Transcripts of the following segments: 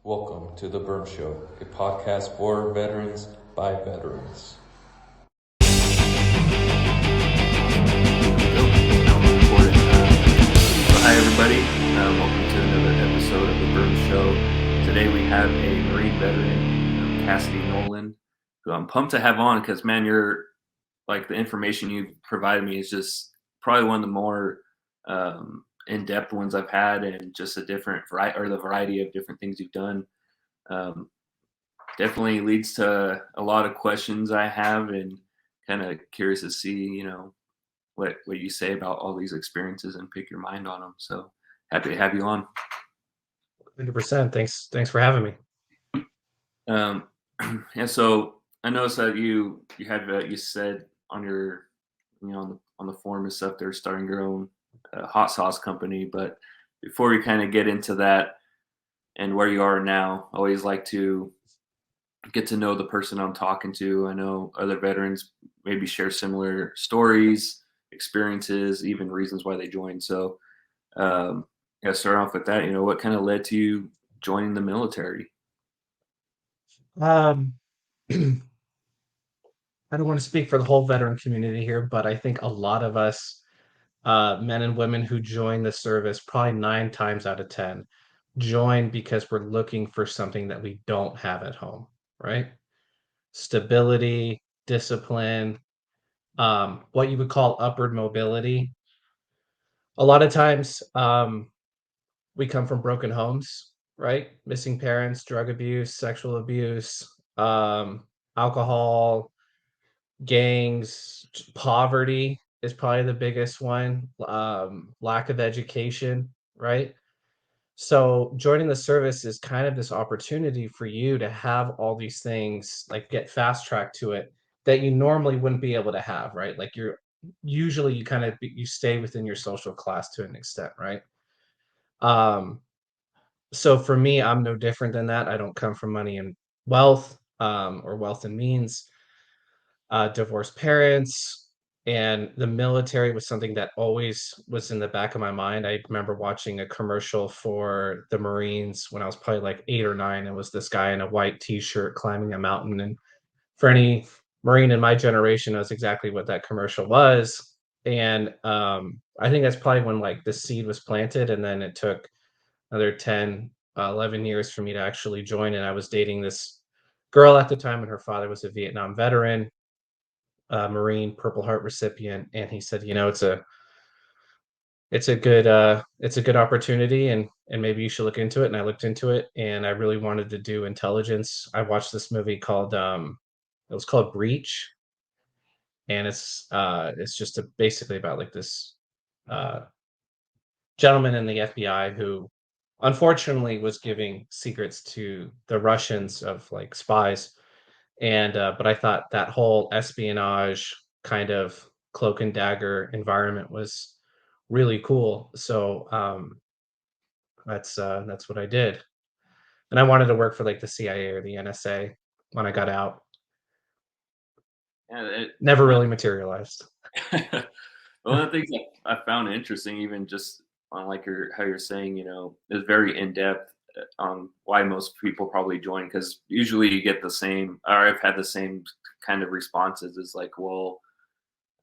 Welcome to The Berm Show, a podcast for veterans by veterans. Hi everybody, welcome to another episode of The Berm Show. Today we have a Marine Veteran, Cassidy Nolan, who I'm pumped to have on because, man, you're like the information you've provided me is just probably one of the more in-depth ones I've had, and just a different variety, or the variety of different things you've done. Definitely leads to a lot of questions I have, and kind of curious to see, what you say about all these experiences and pick your mind on them. So happy to have you on. 100%. Thanks for having me. Yeah, so I noticed that you had you said on your on the forum and stuff they're starting your own hot sauce company. But before we kind of get into that and where you are now, I always like to get to know the person I'm talking to. I know other veterans maybe share similar stories, experiences, even reasons why they joined. So yeah, start off with that. What kind of led to you joining the military? Um, I don't want to speak for the whole veteran community here, but I think a lot of us, men and women who join the service, probably 9 times out of 10, join because we're looking for something that we don't have at home, right? Stability, discipline, what you would call upward mobility. A lot of times, we come from broken homes, right? Missing parents, drug abuse, sexual abuse, alcohol, gangs, poverty is probably the biggest one, lack of education, right? So joining the service is kind of this opportunity for you to have all these things, like get fast track to it that you normally wouldn't be able to have, right? Like you kind of you stay within your social class to an extent, right? Um, so for me, I'm no different than that. I don't come from money and wealth, or wealth and means. Divorced parents, and the military was something that always was in the back of my mind. I remember watching a commercial for the Marines when I was probably like 8 or 9. It was this guy in a white T-shirt climbing a mountain, and for any Marine in my generation, knows exactly what that commercial was. And I think that's probably when like the seed was planted, and then it took another 10, 11 years for me to actually join. And I was dating this girl at the time, and her father was a Vietnam veteran, Marine Purple Heart recipient, and he said, it's a good opportunity, and maybe you should look into it. And I looked into it, and I really wanted to do intelligence. I watched this movie called it was called Breach, and it's just basically about like this uh gentleman in the FBI who unfortunately was giving secrets to the Russians of like spies. And but I thought that whole espionage kind of cloak and dagger environment was really cool. So that's what I did. And I wanted to work for like the CIA or the NSA when I got out. Yeah, Never really materialized. one of the things I found interesting, even just on like how you're saying, is very in depth on why most people probably join. Because usually you get the same, or I've had the same kind of responses. Is like, well,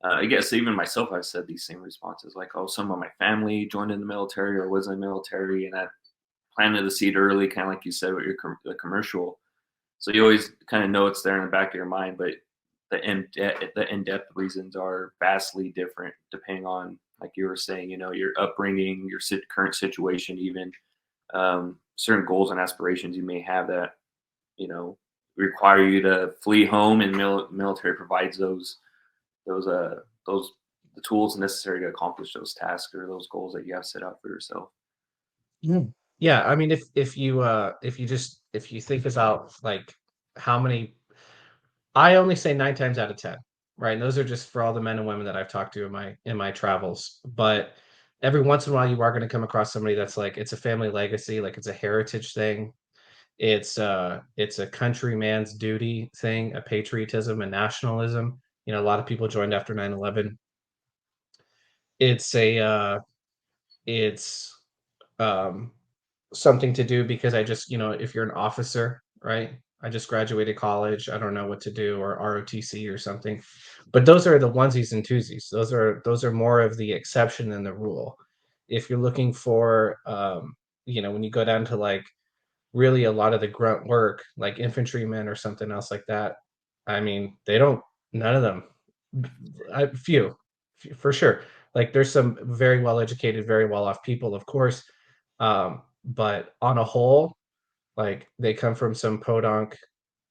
I guess even myself, I've said these same responses, like, oh, some of my family joined in the military or was in the military, and I planted the seed early, kind of like you said with the commercial. So you always kind of know it's there in the back of your mind, but the in-depth reasons are vastly different depending on, like you were saying, your upbringing, your current situation, even certain goals and aspirations you may have that you know require you to flee home, and military provides those those the tools necessary to accomplish those tasks or those goals that you have set out for yourself. Mm. Yeah, I mean, if you think about like how many, I only say 9 times out of 10, right? And those are just for all the men and women that I've talked to in my travels. But every once in a while, you are going to come across somebody that's like it's a family legacy, like it's a heritage thing. It's a countryman's duty thing, a patriotism and nationalism. A lot of people joined after 9/11. It's a it's um something to do because I just, if you're an officer, right? I just graduated college. I don't know what to do, or ROTC or something. But those are the onesies and twosies. Those are more of the exception than the rule. If you're looking for, when you go down to like really a lot of the grunt work, like infantrymen or something else like that, I mean, they don't. None of them. Few, for sure. Like there's some very well educated, very well off people, of course, but on a whole, like they come from some podunk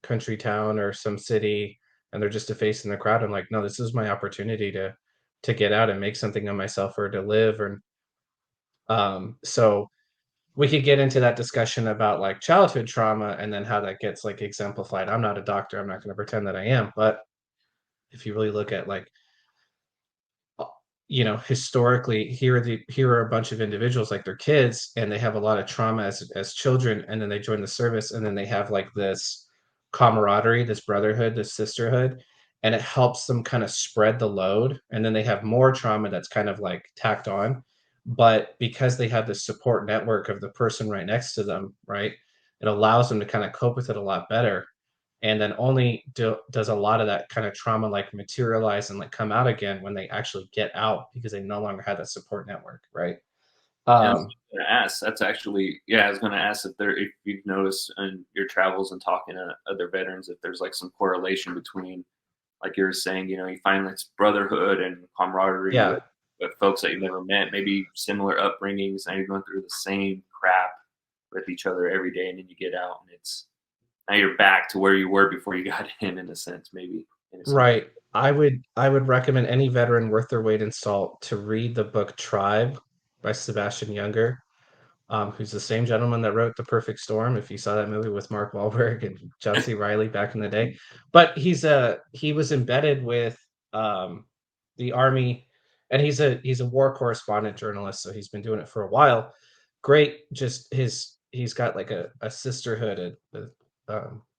country town or some city, and they're just a face in the crowd. I'm like, no, this is my opportunity to get out and make something of myself or to live. And so we could get into that discussion about like childhood trauma and then how that gets like exemplified. I'm not a doctor. I'm not going to pretend that I am, but if you really look at like uh, historically, here are a bunch of individuals, like they're kids and they have a lot of trauma as children, and then they join the service, and then they have like this camaraderie, this brotherhood, this sisterhood, and it helps them kind of spread the load, and then they have more trauma that's kind of like tacked on, but because they have this support network of the person right next to them, right, it allows them to kind of cope with it a lot better, and then only does a lot of that kind of trauma like materialize and like come out again when they actually get out, because they no longer have that support network, right? Yeah, I was um gonna ask. That's actually, yeah, I was going to ask if you've noticed in your travels and talking to other veterans if there's like some correlation between, like you were saying, you find this brotherhood and camaraderie yeah, with folks that you've never met, maybe similar upbringings, and you're going through the same crap with each other every day, and then you get out and it's now you're back to where you were before you got in a sense, maybe in a sense. right. I would recommend any veteran worth their weight in salt to read the book Tribe by Sebastian Younger, who's the same gentleman that wrote The Perfect Storm, if you saw that movie with Mark Wahlberg and John C. Reilly back in the day. But he was embedded with the Army, and he's a war correspondent journalist, so he's been doing it for a while. Great, just he's got like a sisterhood,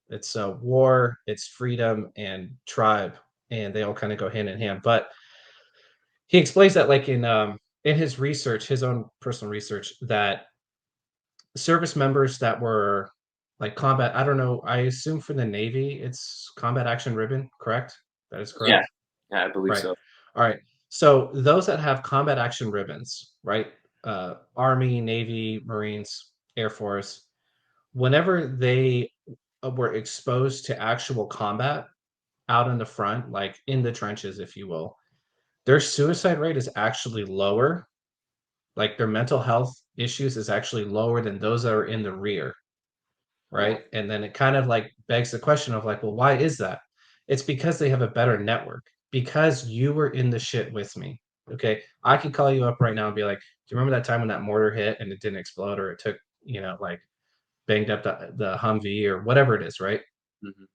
it's a war, it's freedom and tribe, and they all kind of go hand in hand. But he explains that like in his research, his own personal research, that service members that were like combat, I don't know, I assume for the Navy, it's combat action ribbon, correct? That is Yeah, correct? yeah, I believe Right. so. All right. So those that have combat action ribbons, right? Army, Navy, Marines, Air Force, whenever they were exposed to actual combat out in the front, like in the trenches, if you will, their suicide rate is actually lower. Like their mental health issues is actually lower than those that are in the rear, Wow. right? And then it kind of like begs the question of like, well, why is that? It's because they have a better network. Because you were in the shit with me. Okay. I could call you up right now and be like, do you remember that time when that mortar hit and it didn't explode, or it took, like banged up the Humvee or whatever it is, right? Mhm.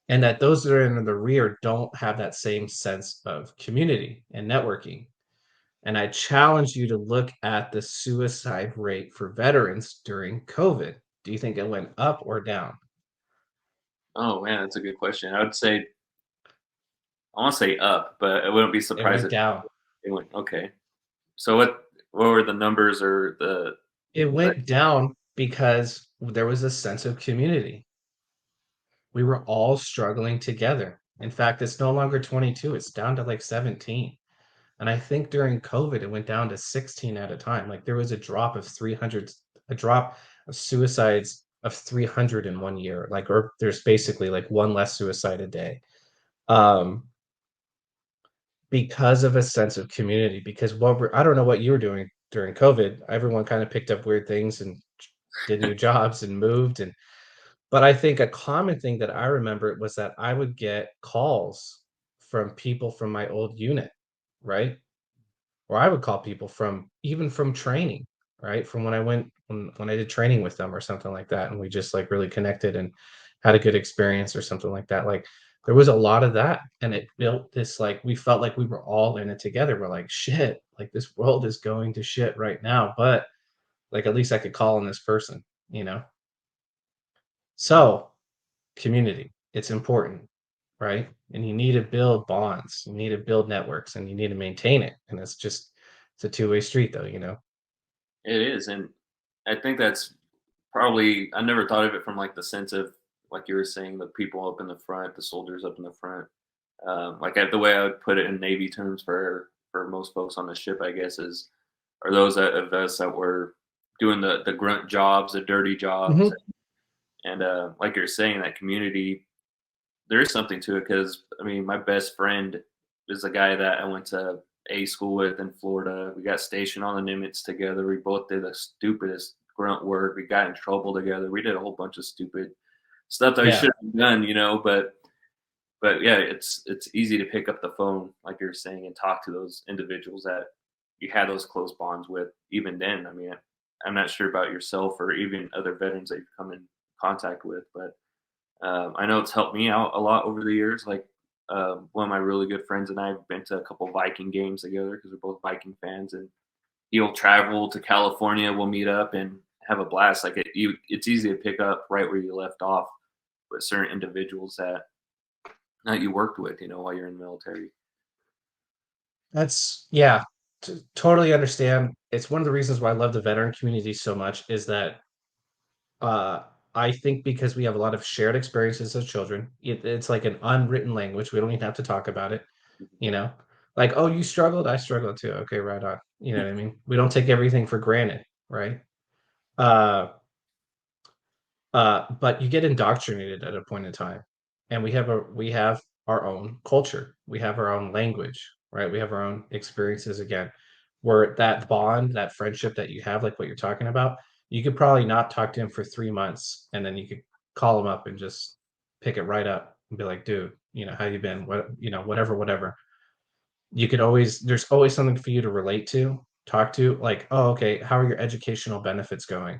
And that those that are in the rear don't have that same sense of community and networking. And I challenge you to look at the suicide rate for veterans during COVID. Do you think it went up or down? Oh man, that's a good question. I would say I want to say up, but I wouldn't be It surprised went if down. it went okay. So what were the numbers or the It like? went down because there was a sense of community. We were all struggling together. In fact, it's no longer 22, it's down to like 17. And I think during COVID, it went down to 16 at a time. Like there was a drop of suicides of 300 in 1 year. Like, or there's basically like one less suicide a day. Um, because of a sense of community. Because I don't know what you were doing during COVID. Everyone kind of picked up weird things and did new jobs and moved. But I think a common thing that I remember was that I would get calls from people from my old unit, right? Or I would call people from even from training, right? From when I went when I did training with them or something like that, and we just like really connected and had a good experience or something like that. Like there was a lot of that, and it built this like we felt like we were all in it together. We're like, shit, like this world is going to shit right now, but like at least I could call on this person, you know? So community, it's important, right? And you need to build bonds, you need to build networks, and you need to maintain it. And it's a two-way street though, you know? It is, and I think that's probably, I never thought of it from like the sense of, like you were saying, the people up in the front, the soldiers up in the front. The way I would put it in Navy terms for most folks on the ship, I guess, is are those of us that were doing the grunt jobs, the dirty jobs, Mhm. and like you're saying, that community, there is something to it because I mean, my best friend is a guy that I went to A school with in Florida. We got stationed on the Nimitz together. We both did the stupidest grunt work. We got in trouble together. We did a whole bunch of stupid stuff that we Yeah. should have done, but yeah, it's easy to pick up the phone, like you're saying, and talk to those individuals that you had those close bonds with. Even then, I mean, I'm not sure about yourself or even other veterans that you've come in contact with, but I know it's helped me out a lot over the years. Like one of my really good friends and I have been to a couple Viking games together because we're both Viking fans, and he'll travel to California. We'll meet up and have a blast. It's easy to pick up right where you left off with certain individuals that you worked with, while you're in the military. That's yeah, totally understand. It's one of the reasons why I love the veteran community so much is that uh I think because we have a lot of shared experiences as children, it's like an unwritten language. We don't even have to talk about it, you know? Like, oh, you struggled, I struggled too. Okay, right on. You know what I mean? We don't take everything for granted, right? Uh but you get indoctrinated at a point in time, and we have our own culture, we have our own language, right? We have our own experiences again, where that bond, that friendship that you have, like what you're talking about, you could probably not talk to him for 3 months, and then you could call him up and just pick it right up and be like, dude, how you been? What, whatever, whatever. You could always There's always something for you to relate to, talk to, like, "Oh, okay, how are your educational benefits going?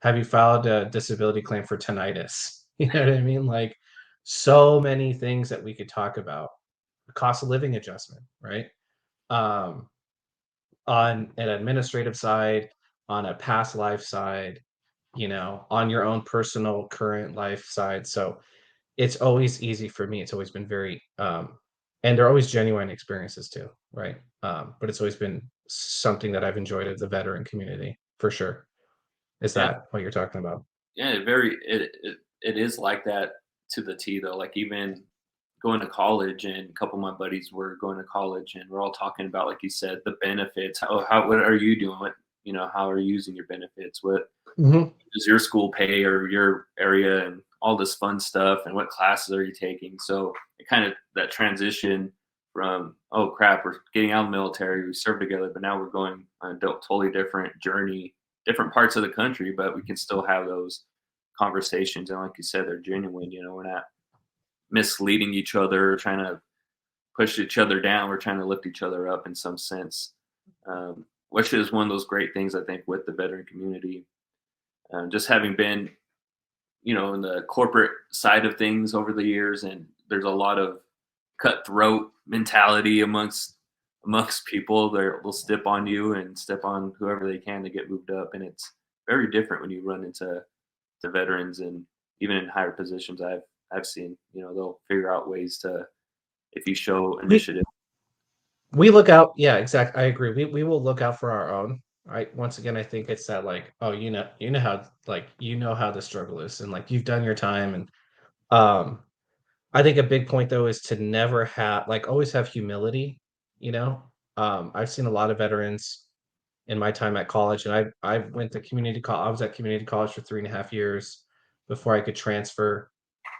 Have you filed a disability claim for tinnitus?" You know what I mean? Like, so many things that we could talk about. Cost of living adjustment, right? Um, on an administrative side, on a past life side, on your own personal current life side. So it's always easy for me. It's always been very, and they're always genuine experiences too, right? But it's always been something that I've enjoyed of the veteran community for sure. Is Yeah, that what you're talking about? yeah, it is like that to the T though. Like even going to college, and a couple of my buddies were going to college, and we're all talking about, like you said, the benefits. What are you doing? How are you using your benefits? What Hmm. does your school pay or your area, and all this fun stuff, and what classes are you taking? So it kind of that transition from, oh crap, we're getting out of the military, we served together, but now we're going on a totally different journey, different parts of the country, but we can still have those conversations, and like you said, they're genuine. We're not misleading each other, trying to push each other down. We're trying to lift each other up in some sense, which is one of those great things I think with the veteran community. Just having been, in the corporate side of things over the years, and there's a lot of cutthroat mentality amongst people. They'll step on you and step on whoever they can to get moved up, and it's very different when you run into veterans, and even in higher positions. I've seen, they'll figure out ways to, if you show We initiative. we look out, yeah, exactly. I agree. We will look out for our own. Right. Once again, I think it's that like, oh, how the struggle is, and like you've done your time, and um I think a big point though is to never have like always have humility, you know? I've seen a lot of veterans in my time at college, and I went to community college. I was at community college for 3.5 years before I could transfer,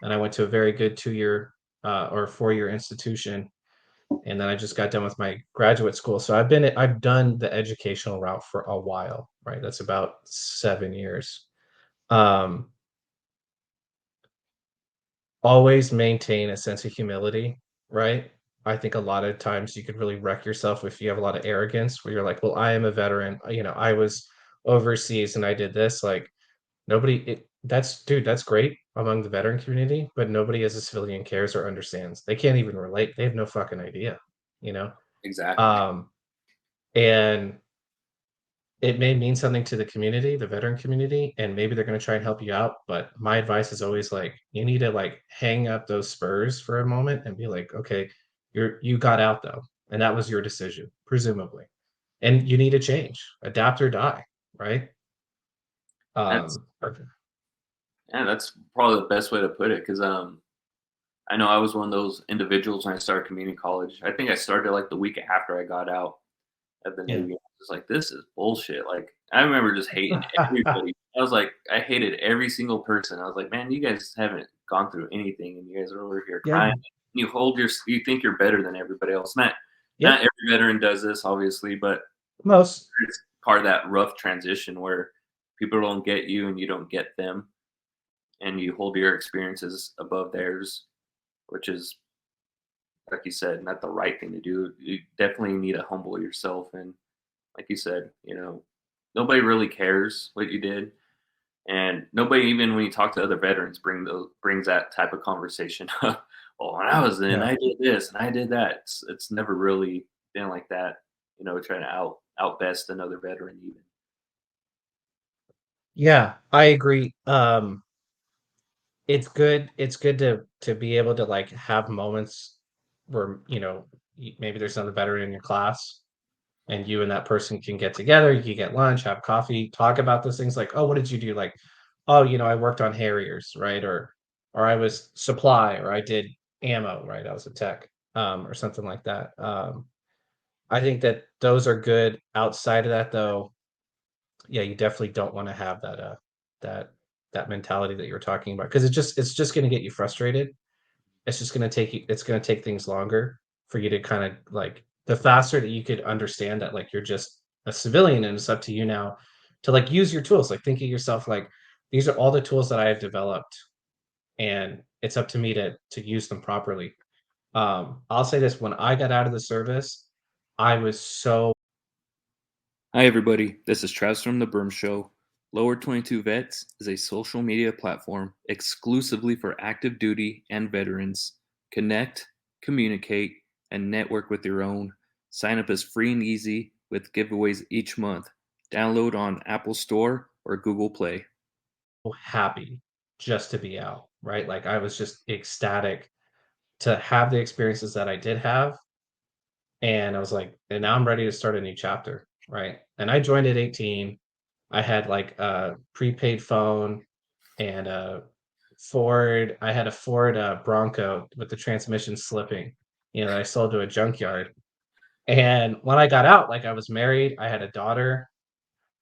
and I went to a very good 2-year or 4-year institution, and then I just got done with my graduate school. So I've done the educational route for a while, right? That's about 7 years. Um, Always maintain a sense of humility, right? I think a lot of times you could really wreck yourself if you have a lot of arrogance where you're like, well, I am a veteran. I was overseas and I did this. Like that's dude, that's great among the veteran community, but nobody as a civilian cares or understands. They can't even relate. They have no fucking idea, you know? Exactly. Um, and it may mean something to the community, the veteran community, and maybe they're going to try and help you out. But my advice is always like, you need to like hang up those spurs for a moment and be like, okay, you got out though, and that was your decision, presumably, and you need to change, adapt or die, right? That's Or- yeah, that's probably the best way to put it because I know I was one of those individuals when I started community college. I think I started like the week after I got out of the yeah. Navy. I was like, this is bullshit. Like, I remember just hating everybody. I was like, I hated every single person. I was like, man, you guys haven't gone through anything, and you guys are over here Yeah. crying. You think you're better than everybody else. Not Yep. every veteran does this, obviously, but Most. it's part of that rough transition where people don't get you and you don't get them, and you hold your experiences above theirs, which is, like you said, not the right thing to do. You definitely need to humble yourself. And like you said, nobody really cares what you did. And nobody, even when you talk to other veterans, brings that type of conversation up. Well, when I was in, Yeah. I did this and I did that. It's never really been like that, trying to outbest another veteran even. Yeah, I agree. It's good to be able to like have moments where, maybe there's another veteran in your class and you and that person can get together, you can get lunch, have coffee, talk about those things like, oh, what did you do? Like, oh, I worked on Harriers, right? Or I was supply, or I did ammo, right? I was a tech, or something like that. I think that those are good. Outside of that, though, yeah, you definitely don't want to have that that mentality that you're talking about because it's just going to get you frustrated. It's going to take things longer for you to kind of like the faster that you could understand that like you're just a civilian and it's up to you now to like use your tools. Like think of yourself like these are all the tools that I have developed and it's up to me to use them properly. I'll say this, when I got out of the service, I was so Hi, everybody. This is Travis from The Berm Show. Lower 22 Vets is a social media platform exclusively for active duty and veterans. Connect, communicate, and network with your own. Sign up is free and easy with giveaways each month. Download on Apple Store or Google Play. happy just to be out, right? Like I was just ecstatic to have the experiences that I did have. And I was like, and now I'm ready to start a new chapter, right? And I joined at 18. I had like a prepaid phone and I had a Ford Bronco with the transmission slipping, that I sold to a junkyard. And when I got out, like I was married, I had a daughter,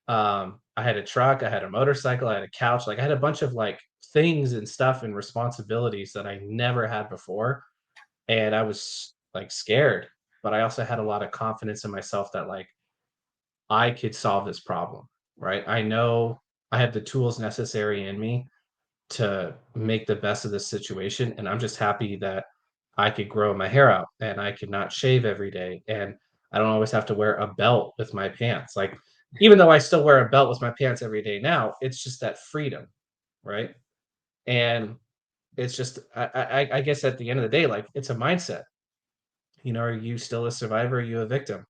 I had a truck, I had a motorcycle, I had a couch, like I had a bunch of like things and stuff and responsibilities that I never had before. And I was like scared, but I also had a lot of confidence in myself that like I could solve this problem, right? I know I have the tools necessary in me to make the best of this situation. And I'm just happy that I could grow my hair out and I could not shave every day. And I don't always have to wear a belt with my pants. Like, even though I still wear a belt with my pants every day now, it's just that freedom, right? And it's just, I guess at the end of the day, like it's a mindset. Are you still a survivor? Are you a victim?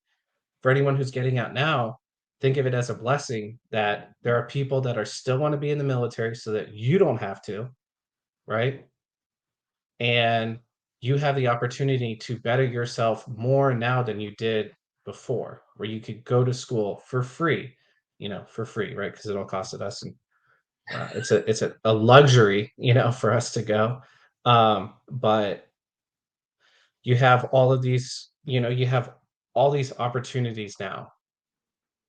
For anyone who's getting out now, think of it as a blessing that there are people that are still want to be in the military so that you don't have to, right? And you have the opportunity to better yourself more now than you did before, where you could go to school for free, for free, right? Because it all costed us, and it's a luxury, for us to go. But you have all of these, you have all these opportunities now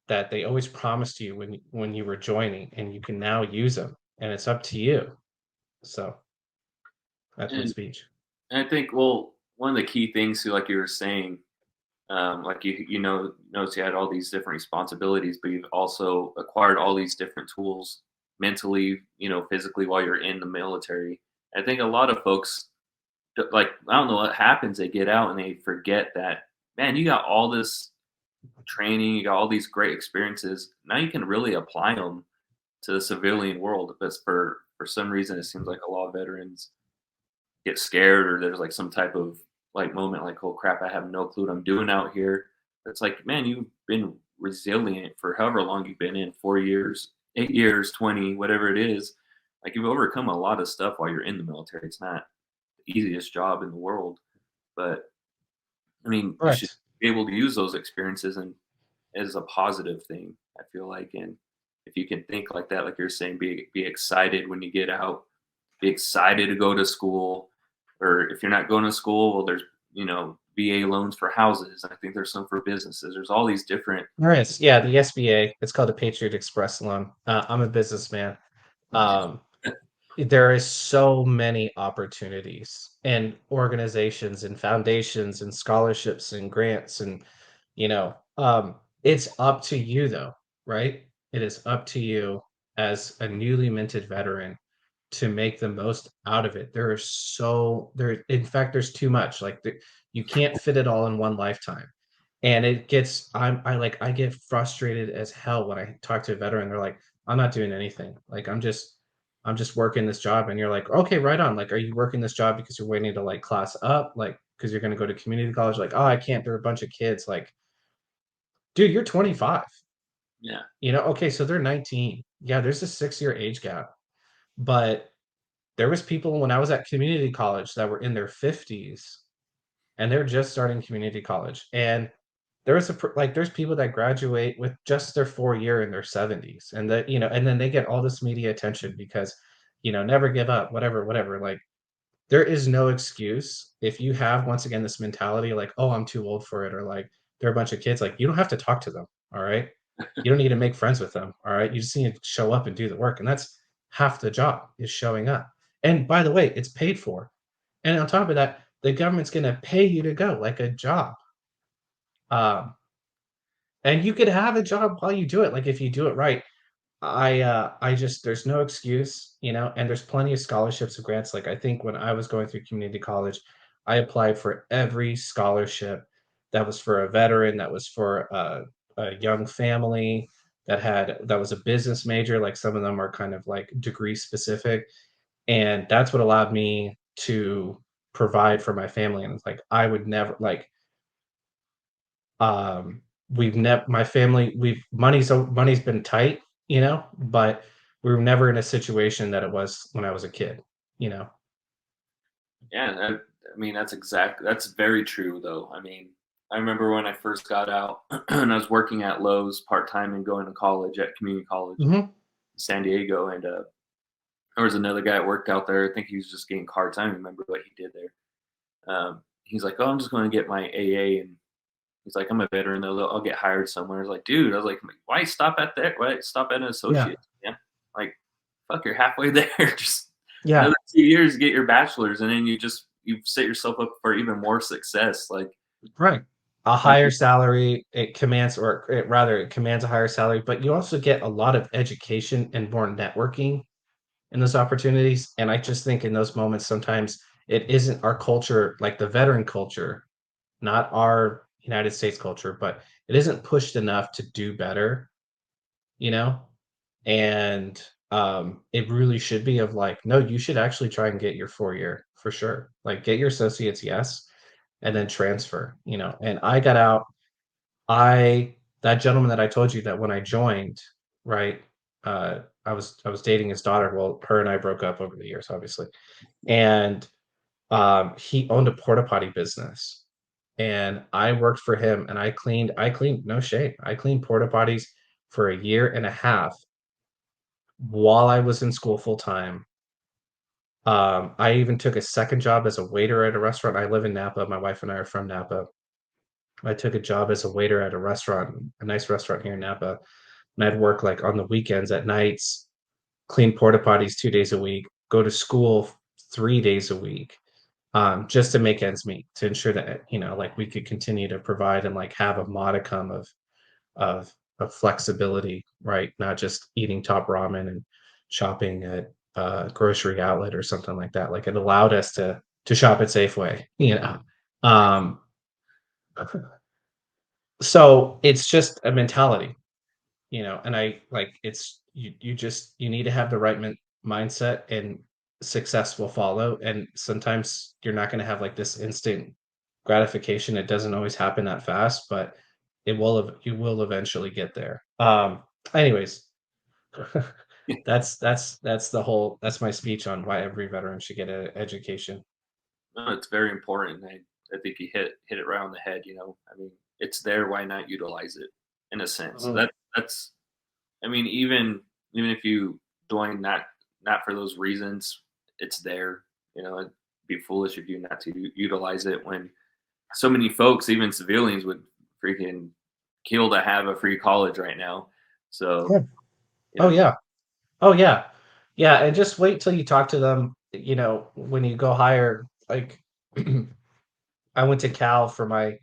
that they always promised you when you were joining, and you can now use them, and it's up to you. So that's my And, speech. and I think, well, one of the key things, too, like you were saying, like notice you had all these different responsibilities, but you've also acquired all these different tools mentally, physically while you're in the military. I think a lot of folks, like, I don't know what happens. They get out and they forget that, man, you got all this training, you got all these great experiences. Now you can really apply them to the civilian world. But for some reason, it seems like a lot of veterans get scared, or there's like some type of like moment like, oh crap, I have no clue what I'm doing out here. It's like, man, you've been resilient for however long you've been in, 4 years, 8 years, 20, whatever it is. Like, you've overcome a lot of stuff while you're in the military. It's not the easiest job in the world, but I mean, you should Correct. be able to use those experiences and as a positive thing, I feel like. And if you can think like that, like you're saying, be excited when you get out, be excited to go to school, or if you're not going to school, well, there's VA loans for houses. I think there's some for businesses. There's all these different. There is, yeah, the SBA. It's called the Patriot Express loan. I'm a businessman. Um, there is so many opportunities and organizations and foundations and scholarships and grants and it's up to you though, right? It is up to you as a newly minted veteran to make the most out of it. In fact, there's too much. You can't fit it all in one lifetime. And it gets I get frustrated as hell when I talk to a veteran. They're like, I'm not doing anything. Like I'm just working this job. And you're like, okay, right on. Like, are you working this job because you're waiting to like class up? Like, because you're gonna go to community college? Like, oh, I can't, there are a bunch of kids. Like, dude, you're 25. Yeah. Okay, so they're 19. Yeah, there's a 6-year age gap. But there was people when I was at community college that were in their 50s and they're just starting community college. And there's people that graduate with just their 4 year in their 70s, and and then they get all this media attention because, never give up, whatever. Like, there is no excuse if you have, once again, this mentality like, oh, I'm too old for it, or like they're a bunch of kids. Like, you don't have to talk to them. All right. You don't need to make friends with them. All right. You just need to show up and do the work. And that's half the job, is showing up. And by the way, it's paid for. And on top of that, the government's going to pay you to go, like a job. Um, and you could have a job while you do it. Like, if you do it right. I just, there's no excuse, and there's plenty of scholarships and grants. Like, I think when I was going through community college, I applied for every scholarship that was for a veteran, that was for a young family, that was a business major. Like, some of them are kind of like degree specific, and that's what allowed me to provide for my family. And it's like, I would never like, we've never my family we've money's been tight, but we were never in a situation that it was when I was a kid, you know. Yeah, I mean that's very true though. I mean, I remember when I first got out and I was working at Lowe's part time and going to college at community college in Mhm. San Diego, and there was another guy that worked out there. I think he was just getting cards. I don't remember what he did there. He's like, "Oh, I'm just going to get my AA," and he's like, "I'm a veteran though. I'll get hired somewhere." I was like, "Dude," I was like, "Why stop at that? Why stop at an Yeah. associate? Yeah, like, fuck, you're halfway there. Just Yeah. another 2 years to get your bachelor's, and then you set yourself up for even more success." Like, Right. A like higher salary, it commands a higher salary, but you also get a lot of education and more networking in those opportunities. And I just think in those moments, sometimes it isn't our culture, like the veteran culture, not our United States culture, but it isn't pushed enough to do better, you know? And it really should be of like, no, you should actually try and get your 4 year for sure. Like, get your associates, yes, and then transfer, And I got out, that gentleman that I told you that when I joined, right? I was dating his daughter. Well, her and I broke up over the years, obviously. And he owned a porta potty business, and I worked for him, and I cleaned, no shame, I cleaned porta potties for a year and a half while I was in school full time. I even took a second job as a waiter at a restaurant. I live in Napa. My wife and I are from Napa. I took a job as a waiter at a restaurant, a nice restaurant here in Napa, and I'd work like on the weekends at nights, clean porta potties 2 days a week, go to school 3 days a week, just to make ends meet, to ensure that, like, we could continue to provide and like have a modicum of of flexibility, right? Not just eating top ramen and shopping at a grocery outlet or something like that. Like, it allowed us to shop at Safeway, you know. Um, so it's just a mentality, and I like, it's you need to have the right mindset, and success will follow. And sometimes you're not going to have like this instant gratification. It doesn't always happen that fast, but you will eventually get there. Anyways, that's my speech on why every veteran should get an education. no, it's very important. I think you hit it right on the head. I mean, it's there. Why not utilize it in a sense? Mhm. That's I mean, even if you join not for those reasons, it's there. You know, it'd be foolish of you not to utilize it when so many folks, even civilians, would freaking kill to have a free college right now. So, Yeah. you Oh know, yeah. Oh yeah. Yeah, and just wait till you talk to them, when you go higher, like I went to Cal for my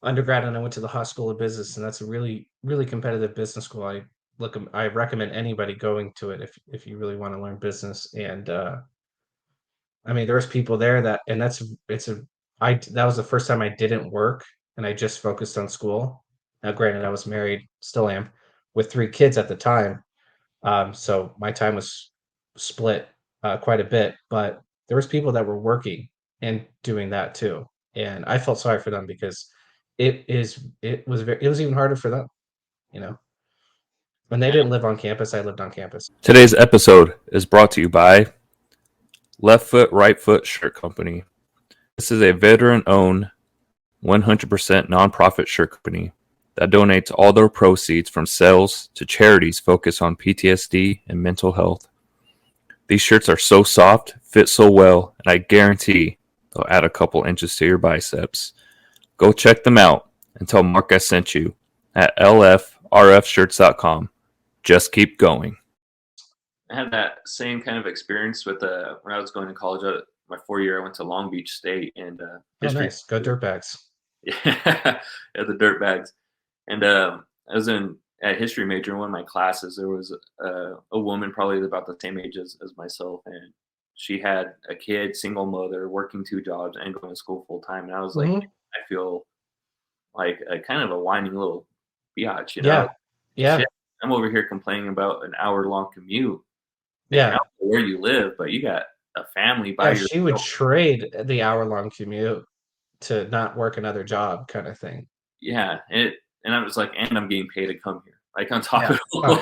undergrad and I went to the Haas School of Business, and that's a really, really competitive business school. I recommend anybody going to it if you really want to learn business. And I mean, there's people there that, and that was the first time I didn't work and I just focused on school. Now, granted, I was married, still am, with 3 kids at the time. So my time was split quite a bit, but there was people that were working and doing that too. And I felt sorry for them because it was even harder for them, you know. When they didn't live on campus, I lived on campus. Today's episode is brought to you by Left Foot, Right Foot Shirt Company. This is a veteran owned 100% nonprofit shirt company that donates all their proceeds from sales to charities focused on PTSD and mental health. These shirts are so soft, fit so well, and I guarantee they'll add a couple inches to your biceps. Go check them out and tell Mark I sent you at lfrfshirts.com. Just keep going. I had that same kind of experience with when I was going to college. My 4 year, I went to Long Beach State and Oh, history. nice. Go Dirtbags. Yeah, yeah, the dirt bags. And I was in a history major. In one of my classes, there was a woman probably about the same age as myself, and she had a kid, single mother, working 2 jobs and going to school full time. And I was like, Hmm. I feel like a kind of a whining little biatch, you know? Yeah. Shit, Yeah. I'm over here complaining about an hour-long commute. And I don't Yeah. know where you live, but you got a family by Yeah. She would yourself. trade the hour-long commute to not work another job kind of thing. Yeah, and I was like, and I'm getting paid to come here, like on top Yeah. of it Oh, all.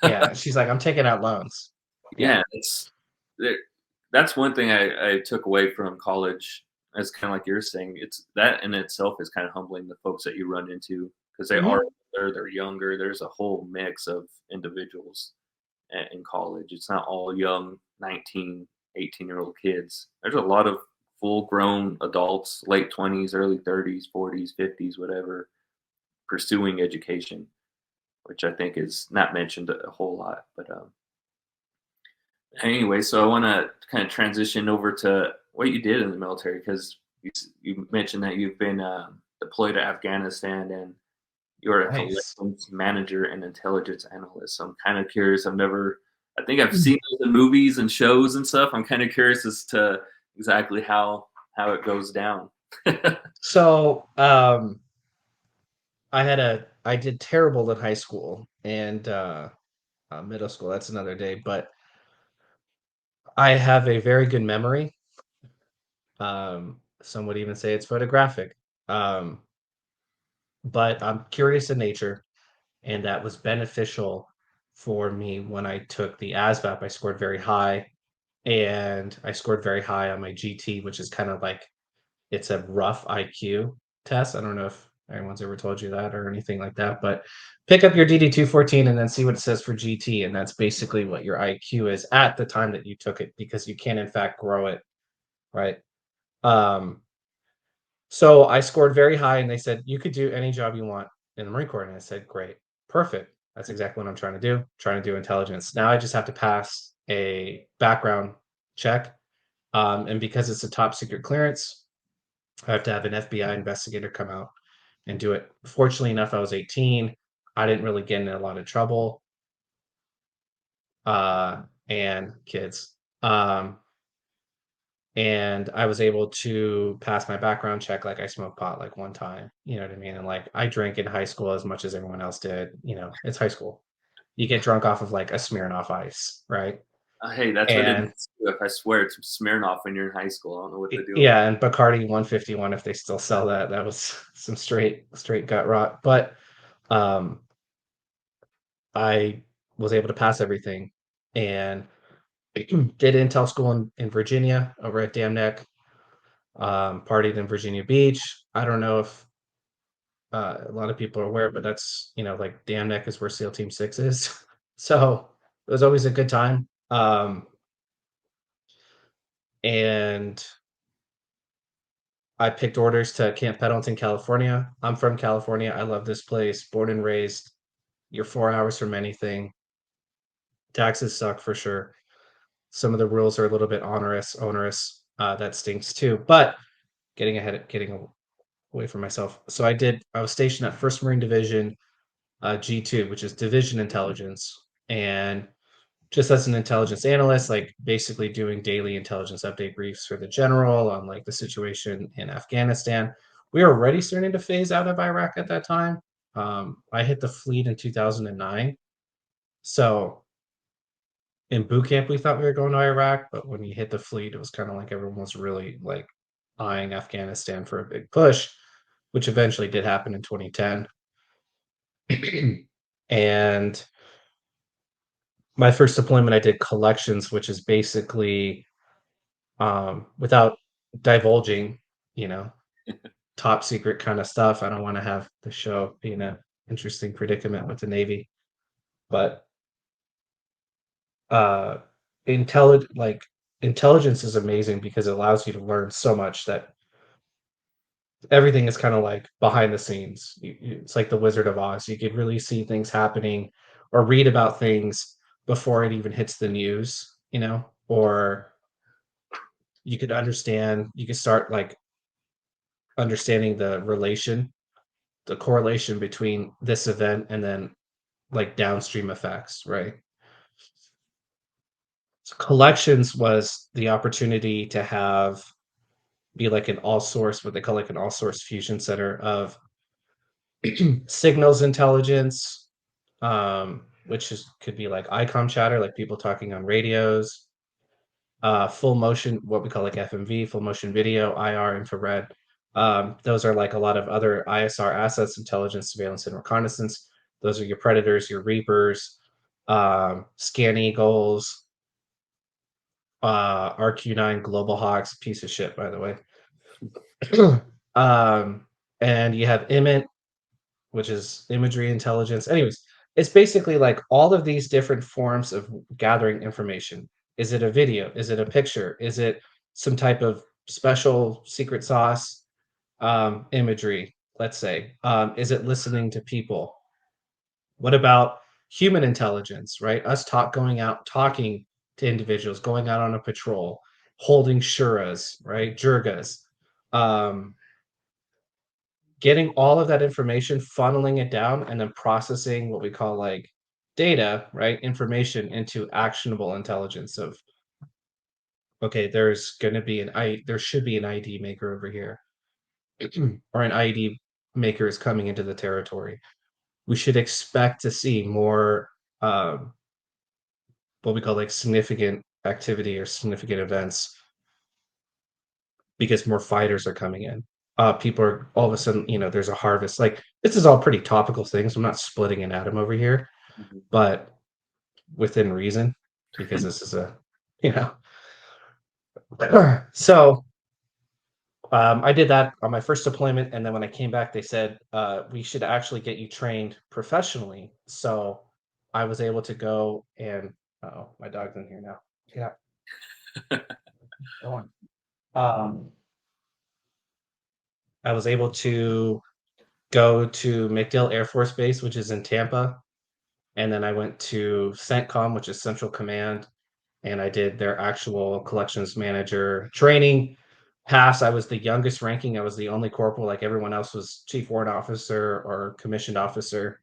yeah. Yeah. She's like, I'm taking out loans. Yeah. Yeah, that's one thing I took away from college. As kind of like you're saying, it's that in itself is kind of humbling, the folks that you run into, because they are Hmm. older, they're younger. There's a whole mix of individuals in college. It's not all young 19, 18-year-old kids. There's a lot of full grown adults, late 20s, early 30s, 40s, 50s, whatever, pursuing education, which I think is not mentioned a whole lot. But anyway, so I want to kind of transition over to what you did in the military, because you mentioned that you've been deployed to Afghanistan and you're a Nice. collections manager and intelligence analyst. So I'm kind of curious. I think I've seen those in movies and shows and stuff. I'm kind of curious as to exactly how it goes down. So, I did terrible in high school and middle school. That's another day, but I have a very good memory. Some would even say it's photographic. Um, but I'm curious in nature, and that was beneficial for me when I took the ASVAB. I scored very high, and I scored very high on my GT, which is kind of like it's a rough IQ test. I don't know if anyone's ever told you that or anything like that, but pick up your DD 214 and then see what it says for GT, and that's basically what your IQ is at the time that you took it because you can in fact grow it, right? Um, so I scored very high, and they said you could do any job you want in the Marine Corps, and I said great, perfect. That's exactly what I'm trying to do. Trying to do intelligence. Now I just have to pass a background check, and because it's a top secret clearance, I have to have an FBI investigator come out and do it. Fortunately enough, I was 18. I didn't really get in a lot of trouble. And kids. And I was able to pass my background check. Like I smoked pot like one time, you know what I mean? And like I drank in high school as much as everyone else did. It's high school. You get drunk off of like a Smirnoff Ice, right? Hey, that's what it And is. If I swear it's Smirnoff when you're in high school, I don't know what to do. yeah, and Bacardi 151 if they still sell that. That was some straight gut rot. But um I was able to pass everything and did intel school in Virginia over at Dam Neck. Partied in Virginia Beach. I don't know if a lot of people are aware, but that's like Dam Neck is where SEAL Team 6 is. So it was always a good time. And I picked orders to Camp Pendleton, California. I'm from California. I love this place. Born and raised. You're 4 hours from anything. Taxes suck for sure. Some of the rules are a little bit onerous. That stinks too. But getting away from myself. So I was stationed at First Marine Division, G2, which is Division Intelligence, and just as an intelligence analyst, like basically doing daily intelligence update briefs for the general on like the situation in Afghanistan. We were already starting to phase out of Iraq at that time. I hit the fleet in 2009. So in boot camp, we thought we were going to Iraq, but when you hit the fleet, it was kind of like everyone was really like eyeing Afghanistan for a big push, which eventually did happen in 2010. And my first deployment, I did collections, which is basically without divulging, you know, top secret kind of stuff. I don't want to have the show be in an interesting predicament with the Navy, but uh, intelligence is amazing because it allows you to learn so much that everything is kind of like behind the scenes. It's like the Wizard of Oz. You could really see things happening or read about things before it even hits the news, you know, or you could understand, you could start like understanding the correlation between this event and then like downstream effects, right? So collections was the opportunity to be like an all source, what they call like an all source fusion center of signals intelligence, which could be like ICOM chatter, like people talking on radios, full motion, what we call like FMV, full motion video, IR, infrared. Those are like a lot of other ISR assets, intelligence, surveillance, and reconnaissance. Those are your predators, your reapers, scan eagles, RQ9 global hawks, piece of shit, by the way. And you have IMINT, which is imagery intelligence. Anyways, it's basically like all of these different forms of gathering information. Is it a video? Is it a picture? Is it some type of special secret sauce imagery? Let's say, is it listening to people? What about human intelligence? Right, us going out talking to individuals, going out on a patrol, holding shuras, right, jirgas. Um, Getting all of that information, funneling it down, and then processing what we call like data, right? Information into actionable intelligence of, okay, there should be an ID maker over here, or an ID maker is coming into the territory. We should expect to see more um, what we call like significant activity or significant events because more fighters are coming in. People are all of a sudden, there's a harvest. Like this is all pretty topical things. I'm not splitting an atom over here, Mhm. but within reason, because this is you know. So I did that on my first deployment, and then when I came back, they said we should actually get you trained professionally. So I was able to go and oh, my dog's in here now. Yeah, go on. I was able to go to MacDill Air Force Base, which is in Tampa, and then I went to CENTCOM, which is Central Command, and I did their actual collections manager training. Pass. I was the youngest ranking. I was the only corporal. Like everyone else was chief warrant officer or commissioned officer,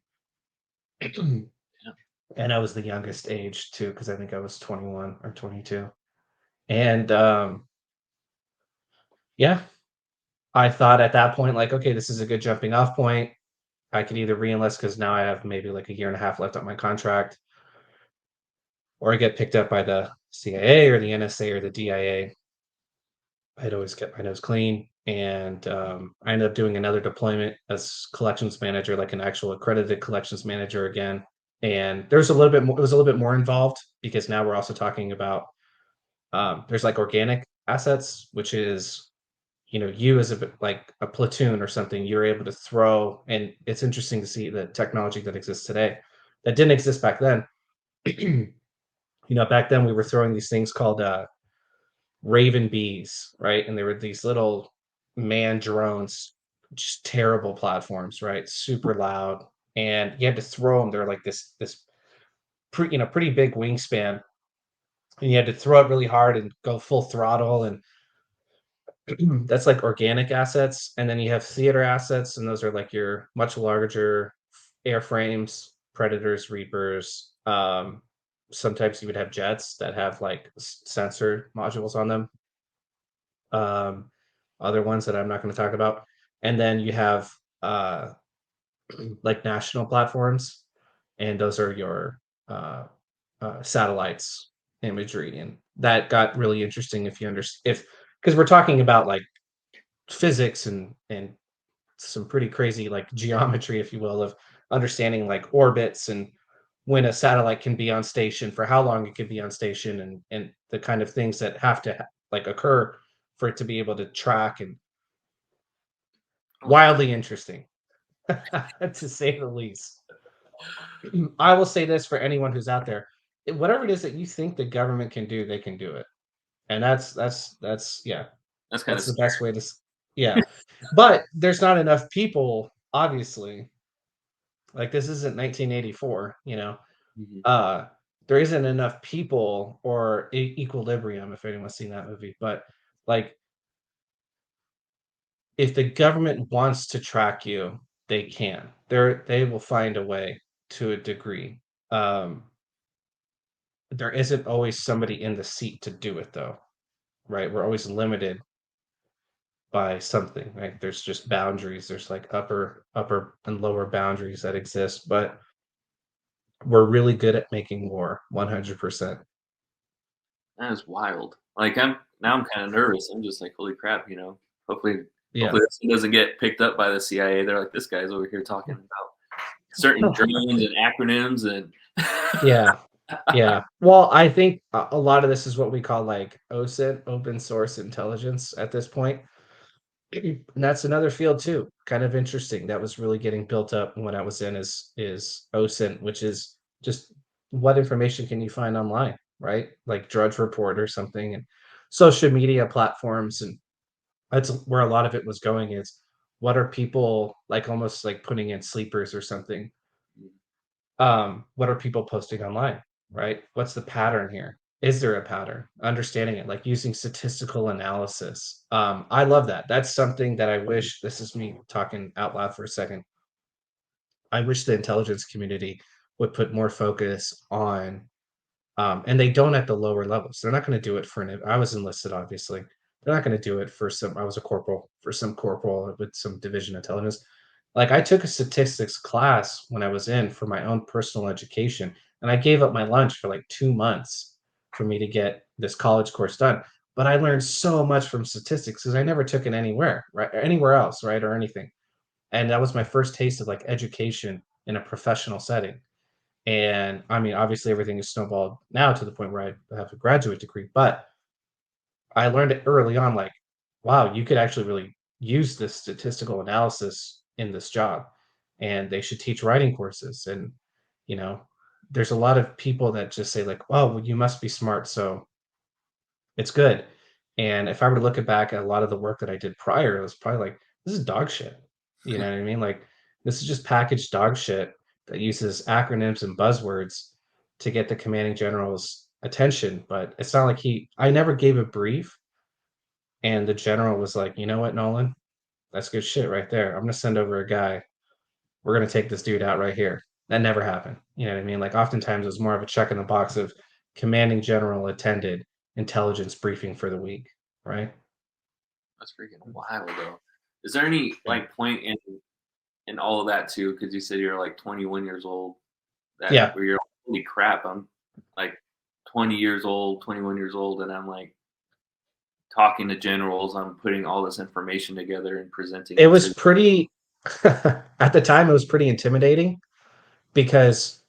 and I was the youngest age too, because I think I was 21 or 22. And yeah, I thought at that point, like, okay, this is a good jumping off point. I could either re-enlist because now I have maybe like a year and a half left on my contract, or I get picked up by the CIA or the NSA or the DIA. I'd always kept my nose clean, and I ended up doing another deployment as collections manager, like an actual accredited collections manager again. And there's a little bit more. It was a little bit more involved because now we're also talking about there's like organic assets, which is you as like a platoon or something, you're able to throw, and it's interesting to see the technology that exists today that didn't exist back then. Back then we were throwing these things called Raven bees, right? And they were these little man drones, just terrible platforms, right? Super loud, and you had to throw them. They're like this pretty big wingspan, and you had to throw it really hard and go full throttle, and that's like organic assets. And then you have theater assets, and those are like your much larger airframes, Predators, Reapers. Sometimes you would have jets that have like sensor modules on them. Um, Other ones that I'm not going to talk about. And then you have uh, like national platforms, and those are your uh, satellites imagery, and that got really interesting if you understand if because we're talking about like physics and some pretty crazy like geometry, if you will, of understanding like orbits and when a satellite can be on station, for how long it could be on station, and the kind of things that have to like occur for it to be able to track, and wildly interesting to say the least. I will say this for anyone who's out there: whatever it is that you think the government can do, they can do it, and that's yeah, That's kind of that's the scary. best way to yeah. But there's not enough people, obviously. Like, this isn't 1984, Mhm. uh there isn't enough people, or Equilibrium, if anyone's seen that movie. But like, if the government wants to track you, they can. They will find a way to a degree. um there isn't always somebody in the seat to do it, though, right? We're always limited by something, right? There's just boundaries. There's like upper and lower boundaries that exist, but we're really good at making war. 100%. That is wild. Like I'm kind of nervous. I'm just like, holy crap, you know. Hopefully, Yeah. hopefully this one doesn't get picked up by the CIA. They're like, this guy's over here talking about certain drones and acronyms and. Yeah. Yeah. Well, I think a lot of this is what we call like OSINT, open source intelligence, at this point. And that's another field too. Kind of interesting. That was really getting built up when I was in, is OSINT, which is just what information can you find online, right? Like Drudge Report or something, and social media platforms. And that's where a lot of it was going, is what are people like, almost like putting in sleepers or something. What are people posting online, right? What's the pattern here? Is there a pattern? Understanding it, like using statistical analysis. I love that. That's something that I wish, this is me talking out loud for a second. I wish the intelligence community would put more focus on, and they don't at the lower levels. They're not going to do it for I was enlisted, obviously. They're not going to do it for some. I was a corporal, for some corporal with some division intelligence. Like, I took a statistics class when I was in, for my own personal education, and I gave up my lunch for like 2 months for me to get this college course done. But I learned so much from statistics because I never took it anywhere, right? Or anywhere else, right? Or anything. And that was my first taste of like education in a professional setting. And I mean, obviously, everything is snowballed now to the point where I have a graduate degree, but I learned it early on, like, wow, you could actually really use this statistical analysis in this job. And they should teach writing courses. And, you know, there's a lot of people that just say, like, oh, well, you must be smart, so it's good. And if I were to look back at a lot of the work that I did prior, it was probably like, this is dog shit. You know what I mean? Like, this is just packaged dog shit that uses acronyms and buzzwords to get the commanding general's attention. But it's not like I never gave a brief, and the general was like, you know what, Nolan, that's good shit right there. I'm going to send over a guy. We're going to take this dude out right here. That never happened. You know what I mean? Like, oftentimes it was more of a check in the box of commanding general attended intelligence briefing for the week, right? That's freaking wild, though. Is there any Yeah. like point in all of that too? Because you said you're like 21 years old. That Yeah. where you're like, holy crap, I'm like 20 years old, 21 years old, and I'm like talking to generals. I'm putting all this information together and presenting It it was to. pretty at the time, it was pretty intimidating because,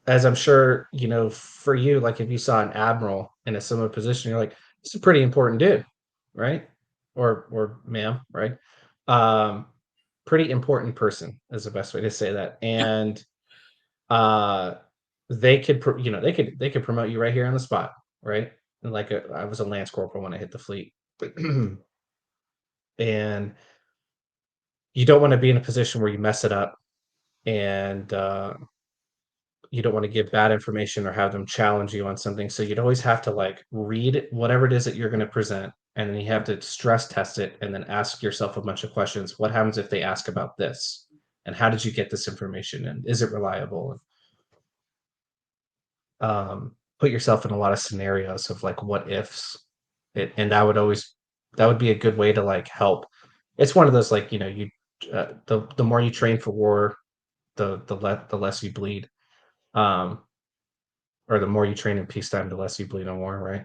as I'm sure, for you, like, if you saw an admiral in a similar position, you're like, "This is a pretty important dude," right? Or ma'am, right? Um, Pretty important person is the best way to say that. And, uh they could, they could promote you right here on the spot, right? And like I was a lance corporal when I hit the fleet, and you don't want to be in a position where you mess it up, and you don't want to give bad information or have them challenge you on something. So you'd always have to like read whatever it is that you're going to present, and then you have to stress test it, and then ask yourself a bunch of questions. What happens if they ask about this? And how did you get this information? And is it reliable? Put yourself in a lot of scenarios of like what ifs, and that would be a good way to like help. It's one of those like you the more you train for war, the less you bleed, um, or the more you train in peacetime, the less you bleed on war, right?